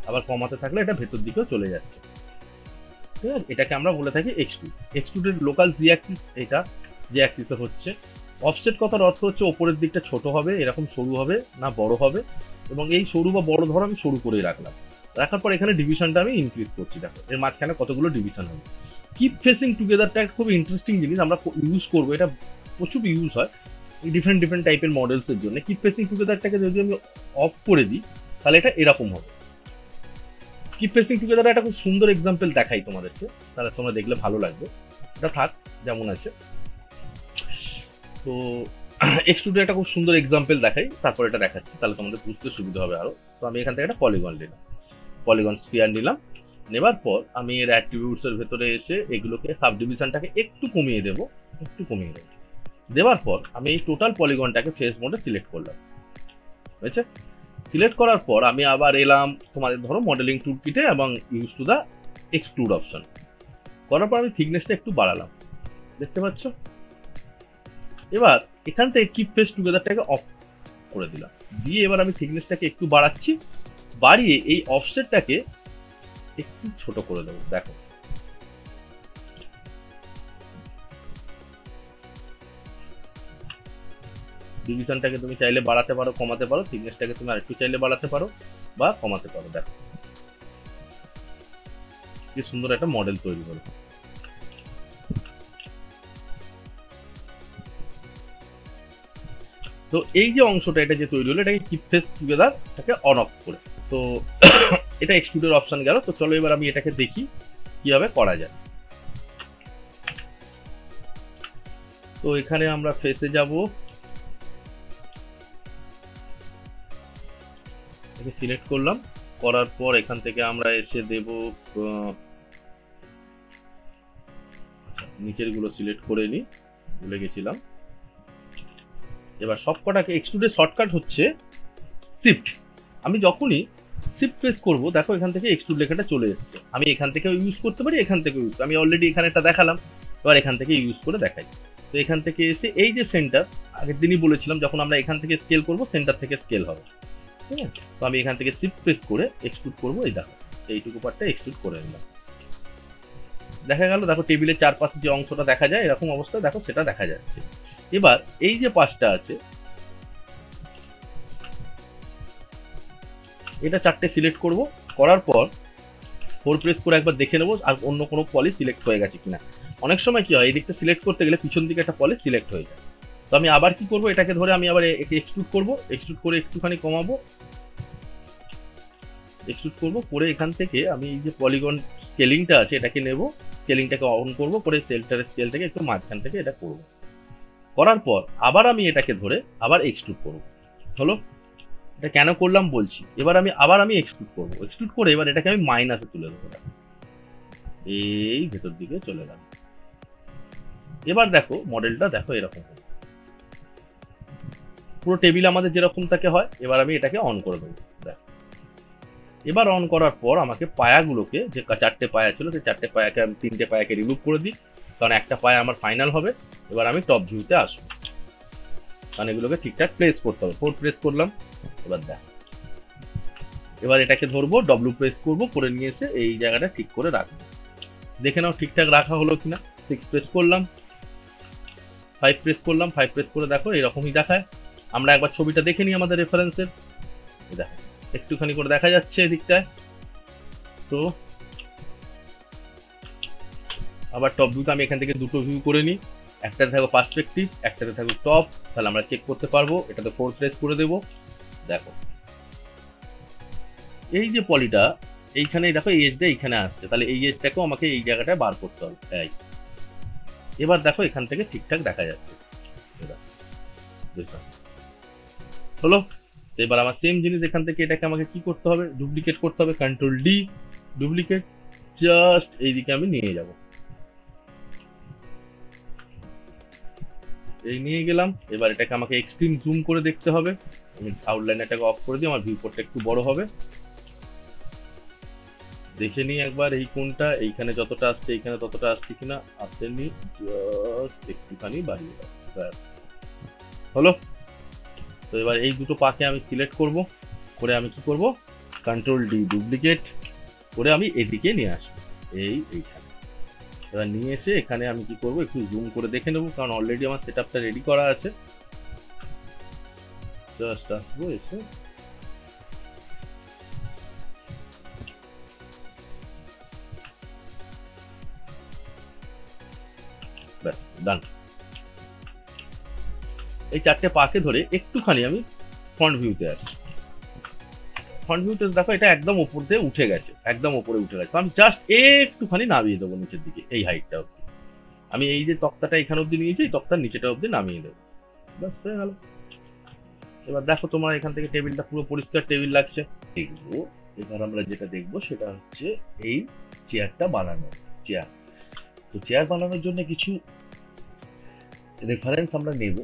আবার কমাতে থাকলে এটা ভেতর দিকেও চলে যাচ্ছে। ঠিক আছে, এটাকে আমরা বলে থাকি এক্সট্রুড। এক্সট্রুডের লোকাল জি অ্যাক্সিস, এটা যে অ্যাক্সিসে হচ্ছে। অফসেট কথার অর্থ হচ্ছে ওপরের দিকটা ছোট হবে, এরকম সরু হবে না বড় হবে, এবং এই সরু বা বড় ধরো আমি সরু করেই রাখলাম। রাখার পর এখানে ডিভিশনটা আমি ইনক্রিজ করছি, দেখো এর মাঝখানে কতগুলো ডিভিশন হবে। কিপ ফেসিং টুগেদারটা খুব ইন্টারেস্টিং জিনিস, আমরা ইউজ করবো, এটা প্রচুর ইউজ হয় ডিফারেন্ট ডিফারেন্ট টাইপের মডেলসের জন্য। কিপ ফেসিং টুগেদারটাকে যদি আমি অফ করে দিই, তাহলে এটা এরকম হবে। কিপ ফেসিং টুগেদার একটা খুব সুন্দর এক্সাম্পল দেখাই তোমাদেরকে, তাহলে তোমরা দেখলে ভালো লাগবে। এটা থাক যেমন আছে। তো এক্সট্রুডের একটা খুব সুন্দর এক্সাম্পল দেখাই, তারপর এটা দেখাচ্ছি, তাহলে তোমাদের বুঝতে সুবিধা হবে আরো। তো আমি এখান থেকে একটা পলিগন নিলাম, পলিগন স্ফিয়ার নিলাম। নেবার পর আমি এর অ্যাট্রিবিউটস এর ভেতরে এসে এগুলোকে সাবডিভিশনটাকে একটু কমিয়ে দেবো, একটু কমিয়ে দেবো। দেওয়ার পর আমি এই টোটাল পলিগনটাকে ফেস মোডে সিলেক্ট করলাম, বুঝেছে? সিলেক্ট করার পর আমি আবার এলাম তোমাদের ধরো মডেলিং টুল কিটে এবং use to the extrude option. করার পর আমি থিকনেসটা একটু বাড়ালাম, দেখতে পাচ্ছ? এবার এখান থেকে কিপ ফেস টুগেদারটাকে অফ করে দিলাম, দিয়ে এবার আমি থিকনেসটাকে একটু বাড়াচ্ছি, বাড়িয়ে এই অফসেটটাকে একটু ছোট করে দেবো। দেখো ডিভিশনটাকে তুমি চাইলে বাড়াতে পারো, কমাতে পারো, থিকনেসটাকে তুমি আরেকটু চাইলে বাড়াতে পারো বা কমাতে পারো। দেখো কি সুন্দর একটা মডেল তৈরি হলো। তো এই যে অংশটা এটা যে তৈরি হলো, এটাকে কিপ ফেস টুগেদারটাকে অন অফ করে, তো এটা এক্সট্রুডের অপশন গেল। তো চলো এবার আমি এটাকে দেখি কিভাবে করা যায়। তো এখানে আমরা ফেসে যাব, এটাকে সিলেক্ট করলাম, করার পর এখান থেকে আমরা এসে দেব নিচের গুলো সিলেক্ট করে নি, ভুলে গেছিলাম। এবার সবকটাকে এক্সট্রুডের শর্টকাট হচ্ছে শিফট। আমি যখনই শিফট প্রেস করব, দেখো এখান থেকে এক্সট্রুড লেখাটা চলে এসেছে। আমি এখান থেকে ইউজ করতে পারি, এখান থেকে ইউজ, আমি অলরেডি এখানে একটা দেখালাম, এবার এখান থেকে ইউজ করে দেখাই। তো এখান থেকে এসে এই যে সেন্টার, আগের দিনই বলেছিলাম যখন আমরা এখান থেকে স্কেল করব সেন্টার থেকে স্কেল হবে, ঠিক আছে? তো আমি এখান থেকে শিফট প্রেস করে এক্সট্রুড করব, এই দেখো এইটুকু পার্টটা এক্সট্রুড করে নিলাম। দেখা গেল, দেখো টেবিলের চারপাশে যে অংশটা দেখা যায় এরকম অবস্থা, দেখো সেটা দেখা যাচ্ছে। এবার এই যে পাশটা আছে এটা চারটে সিলেক্ট করব, করার পর 4 প্রেস করে একবার দেখে নেবো আর অন্য কোনো পলি সিলেক্ট হয়ে গেছে কিনা। অনেক সময় কি হয়, এই দিকটা সিলেক্ট করতে গেলে পিছন দিকে একটা পলি সিলেক্ট হয়ে যায়। তো আমি আবার কি করব, এটাকে ধরে আমি আবার একে এক্সট্রুড করব, এক্সট্রুড করে একটুখানি কমাবো, এক্সট্রুড করব করে এখান থেকে আমি এই যে পলিগন স্কেলিংটা আছে এটাকে নেব, স্কেলিংটাকে অন করব, করে সেন্টারের স্কেল থেকে একটু মাঝখান থেকে এটা করব। করার পর আবার আমি এটাকে ধরে আবার এক্সট্রুড করব। হলো? এটা কেন করলাম বলছি। এবার আমি এক্সট্রুড করব, এক্সট্রুড করে এবার এটাকে আমি মাইনাসে তুলে দেবো, এই ভেতর দিকে চলে গেল। এবার দেখো মডেলটা দেখো এরকম হবে, পুরো টেবিল আমাদের যেরকম থাকে হয়। এবার আমি এটাকে অন করে দেবো, দেখ। এবার অন করার পর আমাকে পায়াগুলোকে, যে চারটে পায়া ছিল সেই চারটে পায়াকে আমি তিনটে পায়াকে রিমুভ করে দিই, কারণ একটা পায়া আমার ফাইনাল হবে। এবার আমি টপ ভিউতে আসবো, কারণ এগুলোকে ঠিকঠাক প্লেস করতে হবে। 4 প্রেস করলাম, এবার দেখ, এবার এটাকে ধরবো, ডব্লিউ প্রেস করবো, করে নিয়ে এসে এই জায়গাটা ঠিক করে রাখবো। দেখে নাও ঠিকঠাক রাখা হলো কিনা। 6 প্রেস করলাম, 5 প্রেস করলাম, 5 প্রেস করে দেখো এরকমই দেখায়। আমরা একবার ছবিটা দেখে নিই আমাদের রেফারেন্সের, দেখো একটুখানি করে দেখা যাচ্ছে এদিকটায়। তো আবার টপ ভিউতে আমি এখান থেকে দুটো ভিউ করে নিই, একটাতে থাকো পার্সপেক্টিভ, একটাতে থাকো টপ, তাহলে আমরা চেক করতে পারবো। এটাতে 4 প্রেস করে দেবো, দেখো এই যে পলিটা এইখানে, দেখো এই এজটা এইখানে আসছে, তাহলে এই এজটাকেও আমাকে এই জায়গাটায় বার করতে হবে। এবার দেখো এখান থেকে ঠিকঠাক দেখা যাচ্ছে, হলো? এবার আমার সেম জিনিস এখান থেকে এটাকে আমাকে কি করতে হবে, ডুপ্লিকেট করতে হবে, কন্ট্রোল ডি, ডুপ্লিকেট, জাস্ট এইদিকে আমি নিয়ে যাব, এই নিয়ে গেলাম। এবার এটাকে আমাকে এক্সট্রিম জুম করে দেখতে হবে, আমি আউটলাইন এটাকে অফ করে দিই, আমার ভিউ পোর্টটা একটু বড় হবে। দেখে নিই একবার এই কোনটা, এইখানে যতটা আসছে এইখানে ততটা আসছে কিনা, আসেনি, জাস্ট একটুখানি বাড়িয়ে দাও, হলো? তো এবার এই দুটো পাকে আমি সিলেক্ট করব, করে আমি কি করব, কন্ট্রোল ডি, ডুপ্লিকেট করে আমি এদিকে নিয়ে আসবো, এইখানে। এবার নিয়ে এসে এখানে আমি কি করব, একটু জুম করে দেখে নেবো, কারণ অলরেডি আমার সেটআপটা রেডি করা আছে। জাস্ট আসবো, এসে ডান। এই চারটে পাকে ধরে একটুখানি আমি ফ্রন্ট ভিউতে আসি, ফ্রন্ট ভিউতে দেখো এটা একদম উপর দিয়ে উঠে গেছে, একদম উপরে উঠে গেছে। আমি জাস্ট একটুখানি নামিয়ে দেবো নিচের দিকে, এই হাইটটা অব্দি। আমি এই যে তক্তাটা এখানে অব্দি নিয়েছি, এই তক্তার নিচেটা অব্দি নামিয়ে দেবো, ব্যাস হয়ে গেল। এবার দেখো তোমার এখান থেকে টেবিলটা পুরো পরিষ্কার টেবিল লাগছে। দেখবো এবার আমরা যেটা দেখবো সেটা হচ্ছে এই চেয়ারটা বানানো। চেয়ার, তো চেয়ার বানানোর জন্য কিছু রেফারেন্স আমরা নেব,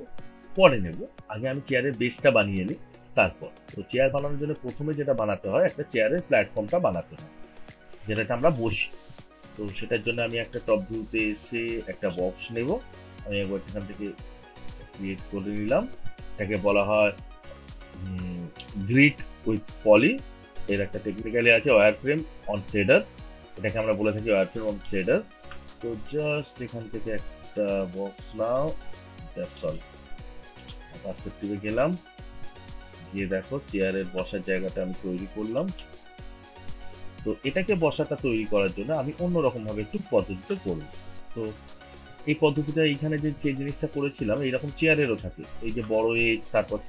পরে নেব। আগে আমি চেয়ারের বেসটা বানিয়ে নিই, তারপর। তো চেয়ার বানানোর জন্য প্রথমে যেটা বানাতে হয়, একটা চেয়ারের প্ল্যাটফর্মটা বানাতে হয়, যেটাতে আমরা বসি। তো সেটার জন্য আমি একটা টপ ভিউতে এসে একটা বক্স নেব। আমি একবার এখান থেকে ক্রিয়েট করে নিলাম। এটাকে বলা হয় গ্রিড উইথ পলি। এর একটা টেকনিক্যালি আছে ওয়্যার ফ্রেম অন শেডার, এটাকে আমরা বলে থাকি ওয়্যার ফ্রেম অন শেডার। তো জাস্ট এখান থেকে একটা বক্স নাও, দ্যাটস অল। পার্সপেক্টিভে গেলাম, গিয়ে দেখো চেয়ারের বসার জায়গাটা আমি তৈরি করলাম। তো এটাকে বসাটা তৈরি করার জন্য আমি অন্যরকম ভাবে একটু পদ্ধতিতে করব। তো এই পদ্ধতিটা এইখানে যে জিনিসটা করেছিলাম এইরকম চেয়ারেরও থাকে, এই যে বড় এজ, তারপর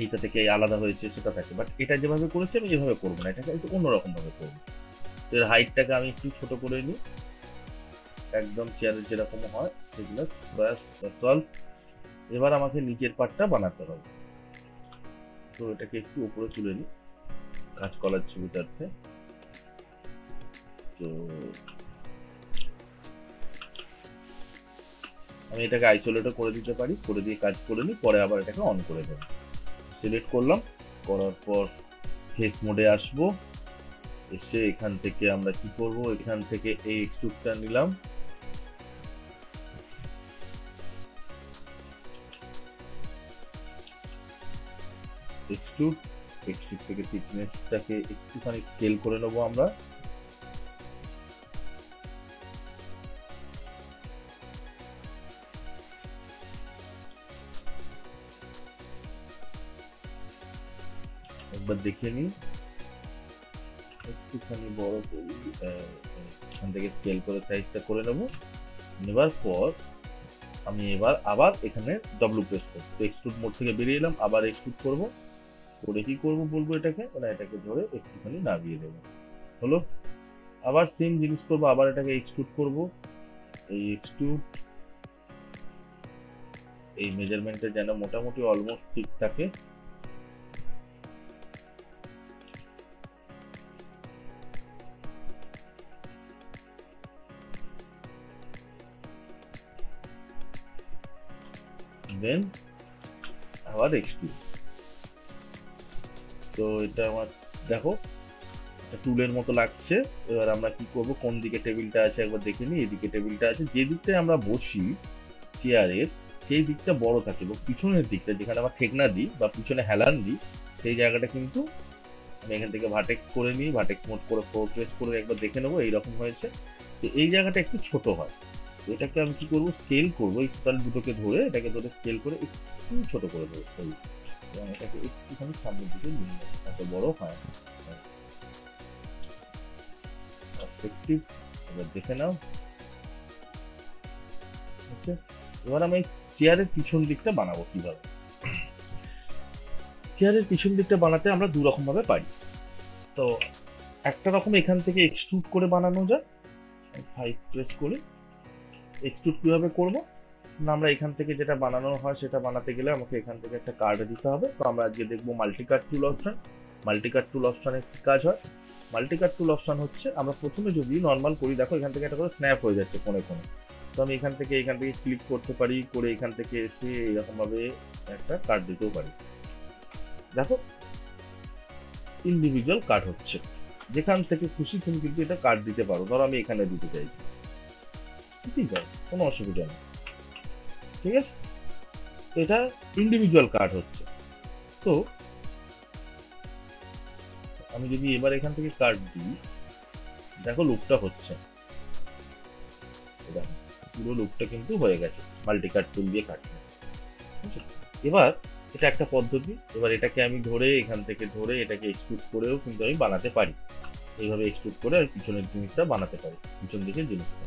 এইটা থেকে আলাদা হয়েছে সেটা থাকে, বাট এটা যেভাবে করেছি আমি এভাবে করবো না, এটাকে একটু অন্যরকম ভাবে করবো। তো এর হাইটটাকে আমি একটু ছোট করে নিই, একদম চেয়ারের যেরকম হয় সেগুলো। ব্যাস সলভ। এবার আমাকে নিচের পার্টটা বানাতে হবে। তো এটাকে একটু উপরে তুলে নিই কাজ করার সুবিধার্থে। তো আমি এটাকে আইসোলেটও করে দিতে পারি, করে দিয়ে কাজ করে নিই, পরে আবার এটাকে অন করে দেবো। সিলেক্ট করলাম, করার পর ফেস মোডে আসবো, এসে এখান থেকে আমরা কি করব, এখান থেকে এই এক্সট্রুডটা নিলাম, এক্সট্রুড থেকে থিকনেসটাকে একটুখানি স্কেল করে নেবো আমরা। একবার দেখে নিই, একটুখানি বড় করি, এখান থেকে স্কেল করে সাইজটা করে নেব। নেবার পর আমি এবার আবার এখানে ডব্লিউ প্রেস করব। তো এক্সট্রুড মোড থেকে বেরিয়ে এলাম, আবার এক্সট্রুড করব, করে কি করব বলবো, এটাকে মানে এটাকে ধরে একটুখানি নামিয়ে দেবো। হলো, আবার সেম জিনিস করবো, আবার এটাকে এক্সট্রুড করব। এই এক্সট্রুড, এই মেজারমেন্টে যেন মোটামুটি অলমোস্ট ঠিক থাকে। দেন আবার এক্সট্রুড। তো এটা আমার দেখো টুলের মতো লাগছে। এবার আমরা কি করব, কোন দিকে টেবিলটা আছে একবার দেখে নিই। এদিকে টেবিলটা আছে, যে দিকটায় আমরা বসি চেয়ারের সেই দিকটা বড় থাকে, এবং পিছনের দিকটা যেখানে আমরা ঠেকনা দিই বা পিছনে হেলান দিই সেই জায়গাটা কিন্তু আমি এখান থেকে ভার্টেক্স করে নিই, ভার্টেক্স মোড করে প্রেস করে একবার দেখে নেবো এইরকম হয়েছে। তো এই জায়গাটা একটু ছোট হয়, তো এটাকে আমি কি করবো, স্কেল করবো, এই টোটাল দুটোকে ধরে এটাকে ধরে স্কেল করে একটু ছোট করে দেবো, এবং এটাকে একটুখানি সামনের দিকে নিয়ে যাবো, এত বড় হয় পার্সপেক্টিভ। এবার দেখে নাও, আচ্ছা। এবার আমি চেয়ারের পিছন দিকটা বানাবো কিভাবে। চেয়ারের পিছন দিকটা বানাতে আমরা দু রকম ভাবে পারি। তো একটা রকম এখান থেকে এক্সট্রুড করে বানানো যায়, 5 প্রেস করে এক্সট্রুড কিভাবে করব না, আমরা এখান থেকে যেটা বানানো হয় সেটা বানাতে গেলে আমাকে এখান থেকে একটা কার্ড দিতে হবে। তো আমরা আজকে দেখবো মাল্টিকাট টুল অপশন। মাল্টিকাট টুল অপশনে কি কাজ হয়, মাল্টিকাট টুল অপশন হচ্ছে আমরা প্রথমে যদি নর্মাল করি, দেখো এখান থেকে একটা করে স্ন্যাপ হয়ে যাচ্ছে কোণে কোণে। তো আমি এখান থেকে ক্লিক করতে পারি, করে এখান থেকে এসে এরকম ভাবে একটা কার্ড দিতেও পারি। দেখো ইন্ডিভিজুয়াল কার্ড হচ্ছে, যেখান থেকে খুশি তুমি কিন্তু এটা কার্ড দিতে পারো। ধরো আমি এখানে দিতে চাইছি, ঠিক আছে, কোনো অসুবিধা নেই, ঠিক আছে। তো এটা ইন্ডিভিজুয়াল কার্ড হচ্ছে। তো আমি যদি এবার এখান থেকে কার্ড দিই, দেখো লুপটা হচ্ছে, দেখো পুরো লুপটা কিন্তু হয়ে গেছে মাল্টি কার্ড টুল দিয়ে কাটলে। এবার এটা একটা পদ্ধতি। এবার এটাকে আমি ধরে এখান থেকে ধরে এটাকে এক্সট্রুড করেও কিন্তু আমি বানাতে পারি, এইভাবে এক্সট্রুড করে আর পিছনের জিনিসটা বানাতে পারি, পিছন দিকের জিনিসটা।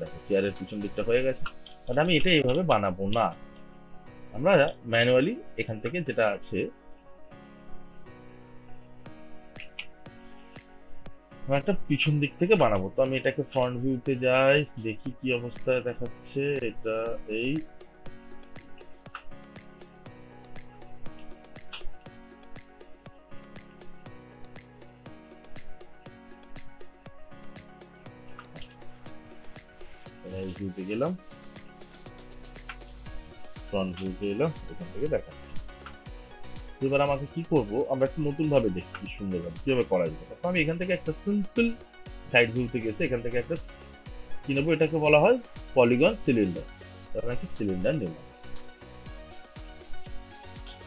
দেখো চেয়ারের পিছন দিকটা হয়ে গেছে। মানে আমি এটা এইভাবে বানাবো না, আমরা ম্যানুয়ালি এখান থেকে যেটা আছে একটা পিছন দিক থেকে বানাবো। তো আমি এটাকে ফ্রন্ট ভিউতে যাই, দেখি কি অবস্থায় দেখাচ্ছে। এটা এই ভিউতে গেলাম, ফ্রন্ট ভিউতে এলাম, এখান থেকে দেখাচ্ছি। এবার আমাকে কি করব, আমরা একটু নতুন ভাবে দেখি কি সুন্দর ভাবে কিভাবে করা যায়। তো আমি এখান থেকে একটা সিম্পল সাইড ভিউতে গেছে, এখান থেকে একটা কি নেবো, এটাকে বলা হয় পলিগন সিলিন্ডার। তারপর একটা সিলিন্ডার নিলাম,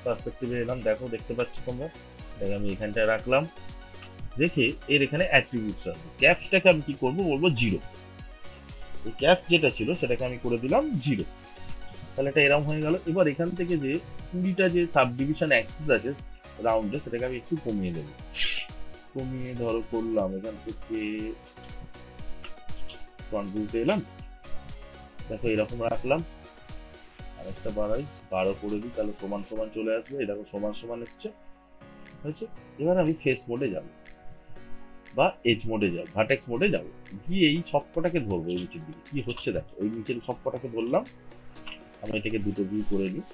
পার্সপেক্টিভে এলাম, দেখো দেখতে পাচ্ছ তোমরা, এটাকে আমি এখানটায় রাখলাম, দেখে এর এখানে অ্যাট্রিবিউটস আছে। ক্যাপসটাকে আমি কি করব, বলবো 0। এই ক্যাপ যেটা ছিল সেটাকে আমি করে দিলাম 0। তাহলে এটা এরকম হয়ে গেল। এবার এখান থেকে যে 20টা যে সাব ডিভিশন অ্যাক্সিস আছে রাউন্ডে, সেটাকে আমি একটু কমিয়ে দেবো। কমিয়ে ধরো করলাম, এখান থেকে ফ্রন্ট ভিউতে এলাম, দেখো এরকম রাখলাম, আর একটা বাড়াই 12 করে দিই, তাহলে সমান সমান চলে আসবে। এই দেখো সমান সমান এসছে, হয়েছে। এবার আমি ফেস মোডে যাব বা এজ মোডে যাব, ভার্টেক্স মোডে যাব, গিয়ে এই সবকটাকে ধরবো। এই নিচের দিকে কি হচ্ছে দেখো, এই নিচের সবকটাকে ধরলাম। আমি এটাকে দুটো ভিউ করে নিই,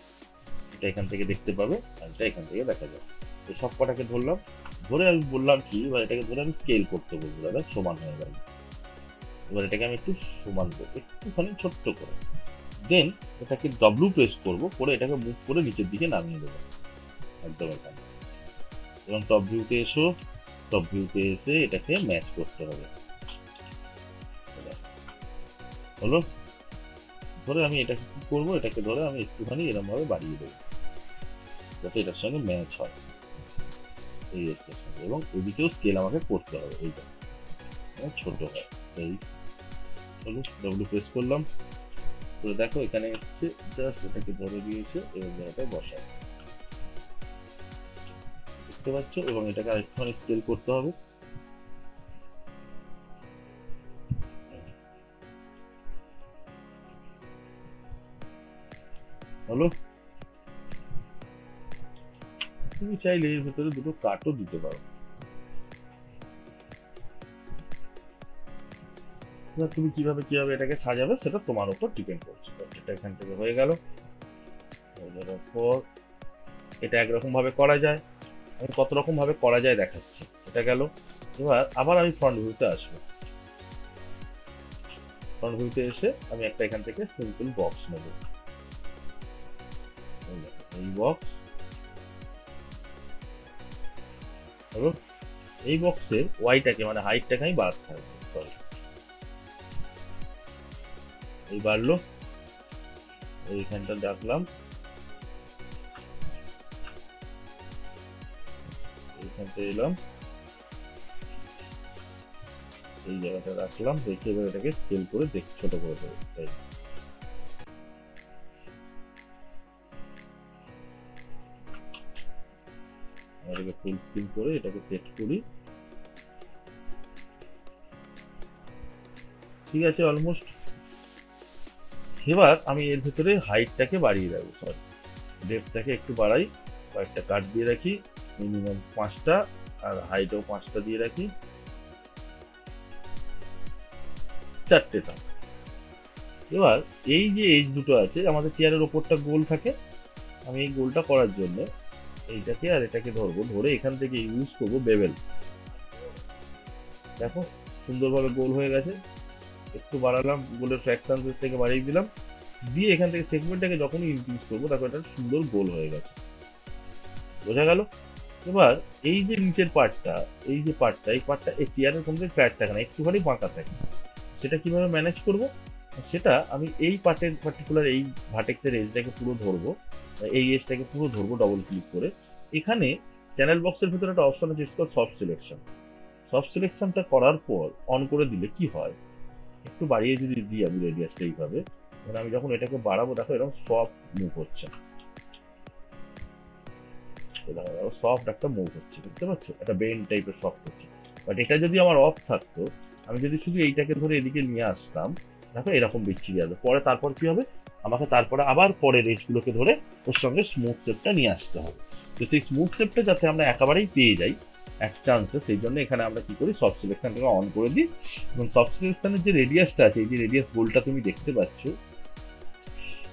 এটা এখান থেকে দেখতে পাবে আর এটা এখান থেকে দেখা যাবে। এই সবকটাকে ধরলাম, ধরে আমি বললাম কি, এবার এটাকে ধরে আমি স্কেল করতে বলবো, দাদা সমান হয়ে গেল। এবার এটাকে আমি একটু সমান করবো, একটুখানি ছোট্ট করে, দেন এটাকে ডব্লিউ প্রেস করবো, করে এটাকে মুভ করে নিচের দিকে নামিয়ে দেবো একদম এখানে। এবং টপ ভিউতে এসো, টপ ভিউতে এসে এটাকে ম্যাচ করতে হবে, হলো। ধরে আমি এটাকে কি করবো, এটাকে ধরে আমি একটুখানি এরকম ভাবে বাড়িয়ে দেবো যাতে এটার সঙ্গে ম্যাচ হয় এই এর সঙ্গে। এবং এদিকেও স্কেল আমাকে করতে হবে, এইটা ছোট হয়। এই হলো, ডব্লিউ প্রেস করলাম, তো দেখো এখানে এসছে, জাস্ট এটাকে ধরে দিয়েছে এবং জায়গাটায় বসায়, দেখতে পাচ্ছ। এবং এটাকে আরেকটুখানি স্কেল করতে হবে, হলো। তুমি চাইলে এর ভেতরে দুটো কাটও দিতে পারো। তুমি কিভাবে কিভাবে এটাকে সাজাবে সেটা তোমার উপর ডিপেন্ড করছে। এটা এখান থেকে হয়ে গেল, পর এটা একরকম ভাবে করা যায়, আমি কত রকম ভাবে করা যায় দেখাচ্ছি। এটা গেল। এবার আবার আমি ফ্রন্ট ভিউতে আসবো, ফ্রন্ট ভিউতে এসে আমি একটা এখান থেকে সিম্পল বক্স নেব, এই বক্স হলো। এই বক্সের ওয়াইটাকে মানে হাইটটাকে আমি বাড়াতে হবে, সরি এই বাড়লো, এইখানটা রাখলাম, এইখানটা এলাম, এই জায়গাটা রাখলাম, দেখে এবার এটাকে স্কেল করে ছোট করে দেবো। এটাকে ফুল স্ক্রিন করে এটাকে সেট করি, ঠিক আছে অলমোস্ট। এবার আমি এর ভিতরে হাইটটাকে বাড়িয়ে দেবো, সরি ডেপথটাকে একটু বাড়াই, কয়েকটা কাট দিয়ে রাখি, মিনিমাম 5টা, আর হাইটও 5টা দিয়ে রাখি, 4টে থাক। এবার এই যে এজ দুটো আছে, আমাদের চেয়ারের ওপরটা গোল থাকে, আমি এই গোলটা করার জন্য এইটাকে আর এটাকে ধরবো, ধরে এখান থেকে ইউজ করবো বেভেল। দেখো সুন্দরভাবে গোল হয়ে গেছে, একটু বাড়ালাম, গোলের ফ্র্যাকশন থেকে বাড়িয়ে দিলাম, দিয়ে এখান থেকে সেগমেন্টটাকে যখনই ইনক্রিজ করবো দেখো এটা সুন্দর গোল হয়ে গেছে, বোঝা গেল। এবার এই যে নিচের পার্টটা, এই যে পার্টটা, এই পার্টটা এই চেয়ারের কোন ফ্ল্যাট থাকে না, একটুখানি বাঁকা থাকে, সেটা কিভাবে ম্যানেজ করব, সেটা আমি এই পার্টের পার্টিকুলার এই ভার্টেক্সের এজটাকে পুরো ধরবো, এই এজটাকে পুরো ধরবো ডবল ক্লিক করে। এখানে চ্যানেল বক্সের ভিতরে একটা অপশন আছে সফট সিলেকশন, সফট সিলেকশনটা করার পর অন করে দিলে কি হয়, একটু বাড়িয়ে যদি দিই আমি রেডিয়াসটা এইভাবে, মানে আমি যখন এটাকে বাড়াবো দেখো এরকম সফট মুভ হচ্ছে, সফট একটা মুভ হচ্ছে, দেখতে পাচ্ছ, একটা বেন টাইপের সফট হচ্ছে। বাট এটা যদি আমার অফ থাকতো, আমি যদি শুধু এইটাকে ধরে এদিকে নিয়ে আসতাম, দেখো এরকম বিচ্ছিরি আসবে। পরে তারপর কি হবে, আমাকে তারপরে আবার পরের এজগুলোকে ধরে ওর সঙ্গে স্মুথ শেপটা নিয়ে আসতে হবে। তো সেই স্মুথ শেপটা যাতে আমরা একেবারেই পেয়ে যাই এক চান্সে, সেই জন্য এখানে আমরা কি করি, সফট সিলেকশনটাকে অন করে দিই। এবং সফট সিলেকশনের যে রেডিয়াসটা আছে, এই যে রেডিয়াস গোলটা তুমি দেখতে পাচ্ছ,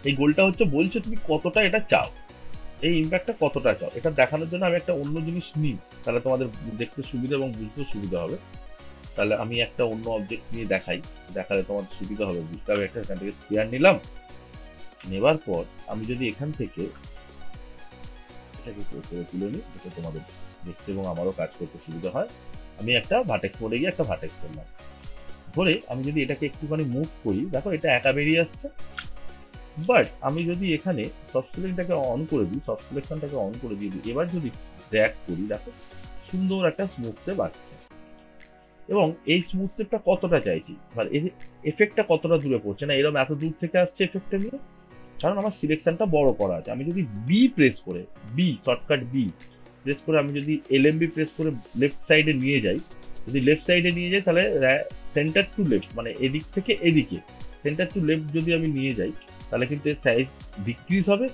এই গোলটা হচ্ছে বলছে তুমি কতটা এটা চাও, এই ইম্প্যাক্টটা কতটা চাও, এটা দেখানোর জন্য আমি একটা অন্য জিনিস নিই, তাহলে তোমাদের দেখতে সুবিধা এবং বুঝতে সুবিধা হবে। তাহলে আমি একটা অন্য অবজেক্ট নিয়ে দেখাই, দেখালে তোমার সুবিধা হবে বুঝতে হবে। একটা এখান থেকে স্পেয়ার নিলাম, নেবার পর আমি যদি এখান থেকে এটাকে তুলে নিই যাতে তোমাদের দেখতে এবং আমারও কাজ করতে সুবিধা হয়, আমি একটা ভার্টেক্স মোডে গিয়ে একটা ভার্টেক্স করলাম। ধরে আমি যদি এটাকে একটুখানি মুভ করি, দেখো এটা একা বেরিয়ে আসছে। বাট আমি যদি এখানে সফট সিলেক্টটাকে অন করে দিই, সফট সিলেকশনটাকে অন করে দিয়ে দিই, এবার যদি ড্র্যাগ করি, দেখো সুন্দর একটা স্মুথ শেপ আসছে। এবং এই স্মুথ শেপটা কতটা চাইছি, মানে এই এফেক্টটা কতটা দূরে পড়ছে না, এরকম এত দূর থেকে আসছে এফেক্টটা নিয়ে, কারণ আমার সিলেকশনটা বড় করা আছে। আমি যদি বি প্রেস করে, বি শর্টকাট বি প্রেস করে আমি যদি এলএমবি প্রেস করে লেফট সাইডে নিয়ে যাই, যদি লেফট সাইডে নিয়ে যাই তাহলে সেন্টার টু লেফট, মানে এদিক থেকে এদিকে সেন্টার টু লেফট যদি আমি নিয়ে যাই তাহলে কিন্তু এর সাইজ ডিক্রিজ হবে।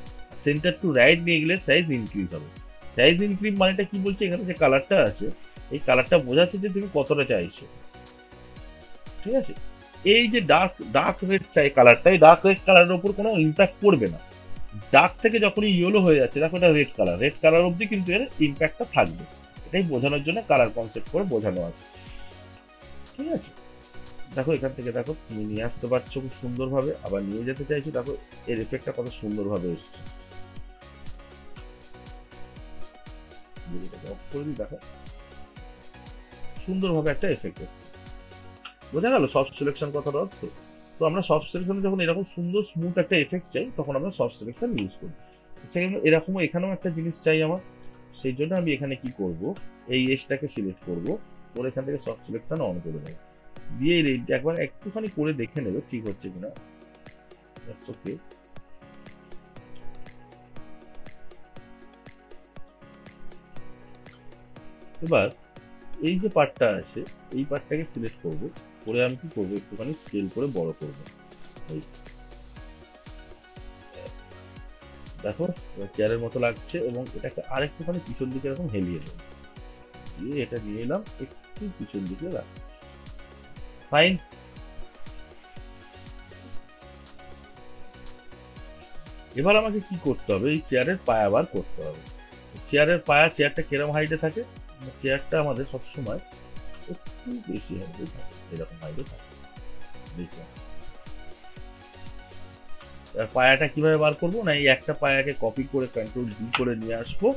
সেন্টার টু রাইট নিয়ে গেলে সাইজ ইনক্রিজ হবে। সাইজ ইনক্রিজ মানেটা কি বলছে, এখানে যে কালারটা আছে এই কালারটা বোঝাচ্ছে যে তুমি কতটা চাইছো, ঠিক আছে। এই যে ডার্ক রেড চাই কালারটা, এই ডার্ক রেড কালারের উপর কোনো ইম্প্যাক্ট পড়বে না। ডার্ক থেকে যখনই ইয়েলো হয়ে যাচ্ছে, দেখো এটা রেড কালার অবধি কিন্তু এর ইম্প্যাক্টটা থাকবে। এটাই বোঝানোর জন্য কালার কনসেপ্ট করে বোঝানো আছে, ঠিক আছে। দেখো এখান থেকে দেখো তুমি নিয়ে আসতে পারছো খুব সুন্দরভাবে, আবার নিয়ে যেতে চাইছো, দেখো এর এফেক্টটা কত সুন্দরভাবে এসছে। অফ করে দিই, দেখো সুন্দরভাবে একটা এফেক্ট এসছে। বোঝা গেল সফট সিলেকশন কথাটা অর্থ। তো আমরা সফট সিলেকশনে যখন এরকম সুন্দর স্মুথ একটা এফেক্ট চাই তখন আমরা সফট সিলেকশন ইউজ করি। সেখানে এরকম এখানেও একটা জিনিস চাই আমার, সেই জন্য আমি এখানে কি করব, এই এজটাকে সিলেক্ট করব, ওর এখান থেকে সফট সিলেকশন অন করে দেবো, দিয়ে এই রেডটা একবার একটুখানি করে দেখে নেবে ঠিক হচ্ছে কিনা। ওকে, এবার এই যে পার্টটা আছে এই পার্টটাকে সিলেক্ট করব, করে আমি কি করবো একটুখানি স্কেল করে বড় করব। এই দেখো চেয়ারের মতো লাগছে, এবং এটাকে আরেকটুখানি পিছন দিকে এরকম হেলিয়ে দেবো, দিয়ে এটা নিয়ে এলাম একটু পিছন দিকে রাখ, ফাইন। এবার আমাকে কি করতে হবে, এই চেয়ারের পায়া বার করতে হবে। চেয়ারের পায়া, চেয়ারটা কিরকম হাইটে থাকে, চেয়ারটা আমাদের সবসময় একটু বেশি হাইটে থাকে, এরকম হাইটে থাকে। পায়াটা কিভাবে বার করবো না, এই একটা পায়াকে কপি করে কন্ট্রোল ডি করে নিয়ে আসবো,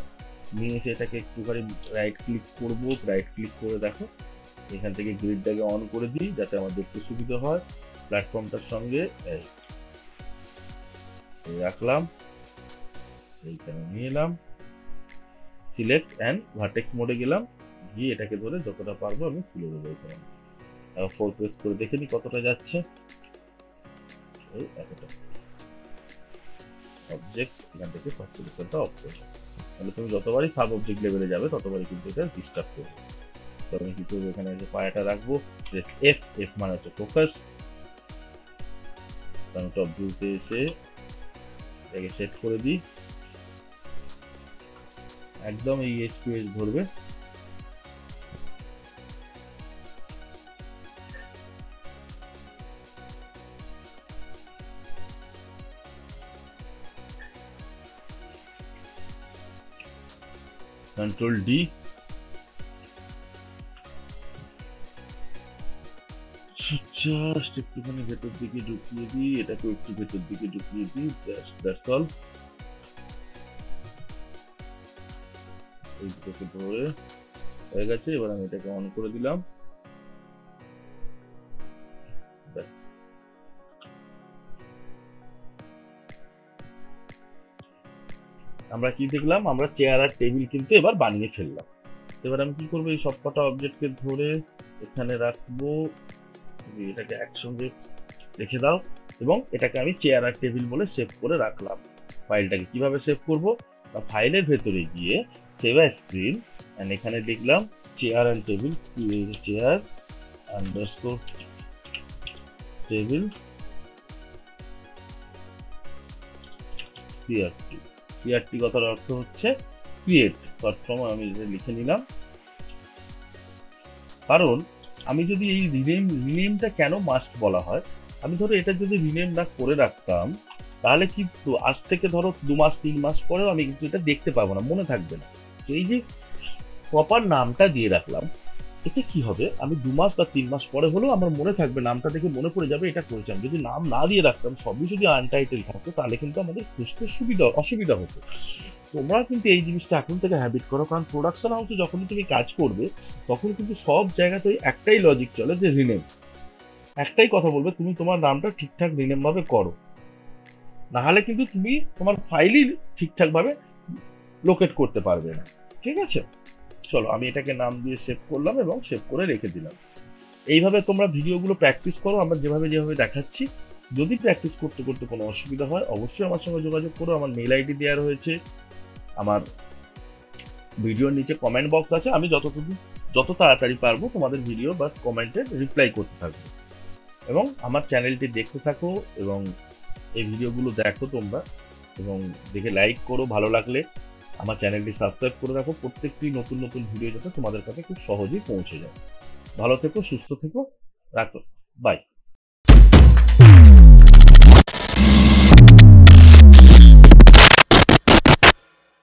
নিয়ে এসে এটাকে একটুখানি রাইট ক্লিক করবো, রাইট ক্লিক করে দেখো এখান থেকে গ্রিডটাকে অন করে দিই যাতে আমার দেখতে সুবিধা হয়। প্ল্যাটফর্মটার সঙ্গে রাখলাম, এইখানে নিয়ে এলাম, সিলেক্ট অ্যান্ড ভার্টেক্স মোডে গেলাম, গিয়ে এটাকে ধরে যতটা পারবো আমি তুলে দেবো। এখানে ফোর প্রেস করে দেখে নিই কতটা যাচ্ছে। এই এতটা অবজেক্ট এখান থেকে ফার্স্ট সিলেকশনটা অফ করবে, তাহলে তুমি যতবারই সাব অবজেক্ট লেভেলে যাবে ততবারই কিন্তু এটা ডিস্টার্ব করবে। তো আমি কি করবো, এখানে যে পায়াটা রাখবো, এফ, এফ মানে হচ্ছে ফোকাস, আমি টপ ভিউতে এসে এটাকে সেট করে দিই, একদম এই এজ টু এজ ধরবে। কন্ট্রোল ডি, জাস্ট একটুখানি ভেতর দিকে ঢুকিয়ে দিই, এটাকে একটু ভেতর দিকে ঢুকিয়ে দিই, দ্যাটস অল। এই দুটোকে ধরে হয়ে গেছে, এবার আমি এটাকে অন করে দিলাম। আমরা কি দেখলাম, আমরা চেয়ার আর টেবিল কিন্তু এবার বানিয়ে ফেললাম। এবার আমি কি করবো, এই সবকটা অবজেক্টকে ধরে এখানে রাখবো, এটাকে একসঙ্গে রেখে দাও, এবং এটাকে আমি চেয়ার আর টেবিল বলে সেভ করে রাখলাম। ফাইলটাকে কিভাবে সেভ করবো, ফাইলের ভেতরে গিয়ে সেভ অ্যাজ স্ক্রিন, এন্ড এখানে লিখলাম chair and table, chair underscore table CRT. CRT কথার অর্থ হচ্ছে ক্রিয়েট, শর্ট ফর্ম আমি লিখে নিলাম। কারণ আমি যদি এই রিনেমটা কেন মাস্ট বলা হয়, আমি ধরো এটা যদি রিনেম না করে রাখতাম তাহলে কিন্তু আজ থেকে ধরো 2 মাস 3 মাস পরেও আমি কিন্তু এটা দেখতে পাবো না, মনে থাকবে না। এই যে প্রপার নামটা দিয়ে রাখলাম, এতে কি হবে, আমি 2 মাস বা 3 মাস পরে হলেও আমার মনে থাকবে, নামটা দেখে মনে পড়ে যাবে এটা করেছিলাম। যদি নাম না দিয়ে রাখতাম, সবই যদি আনটাইটেল থাকতো, তাহলে কিন্তু আমাদের খুঁজতে অসুবিধা হতো। তোমরা কিন্তু এই জিনিসটা এখন থেকে হ্যাবিট করো, কারণ প্রোডাকশন হাউসে যখনই তুমি কাজ করবে, তখন কিন্তু সব জায়গাতেই একটাই লজিক চলে যে রিনেম। একটাই কথা বলবে, তুমি তোমার নামটা ঠিকঠাক রিনেম ভাবে করো, না হলে কিন্তু তুমি তোমার ফাইলই ঠিকঠাক ভাবে লোকেট করতে পারবে না। ঠিক আছে, চলো আমি এটাকে নাম দিয়ে সেভ করলাম এবং সেভ করে রেখে দিলাম। এইভাবে তোমরা ভিডিওগুলো প্র্যাকটিস করো, আমরা যেভাবে দেখাচ্ছি। যদি প্র্যাকটিস করতে করতে কোনো অসুবিধা হয়, অবশ্যই আমার সঙ্গে যোগাযোগ করো। আমার মেল আইডি দেওয়া রয়েছে, আমার ভিডিওর নিচে কমেন্ট বক্স আছে। আমি যত তাড়াতাড়ি পারবো তোমাদের ভিডিও বা কমেন্টে রিপ্লাই করতে থাকবো। এবং আমার চ্যানেলটি দেখতে থাকো এবং এই ভিডিওগুলো দেখো তোমরা, এবং দেখে লাইক করো। ভালো লাগলে আমার চ্যানেলটি সাবস্ক্রাইব করে রাখো, প্রত্যেকটি নতুন নতুন ভিডিও যাতে তোমাদের কাছে খুব সহজেই পৌঁছে যায়। ভালো থেকো, সুস্থ থেকো, রাখো, বাই।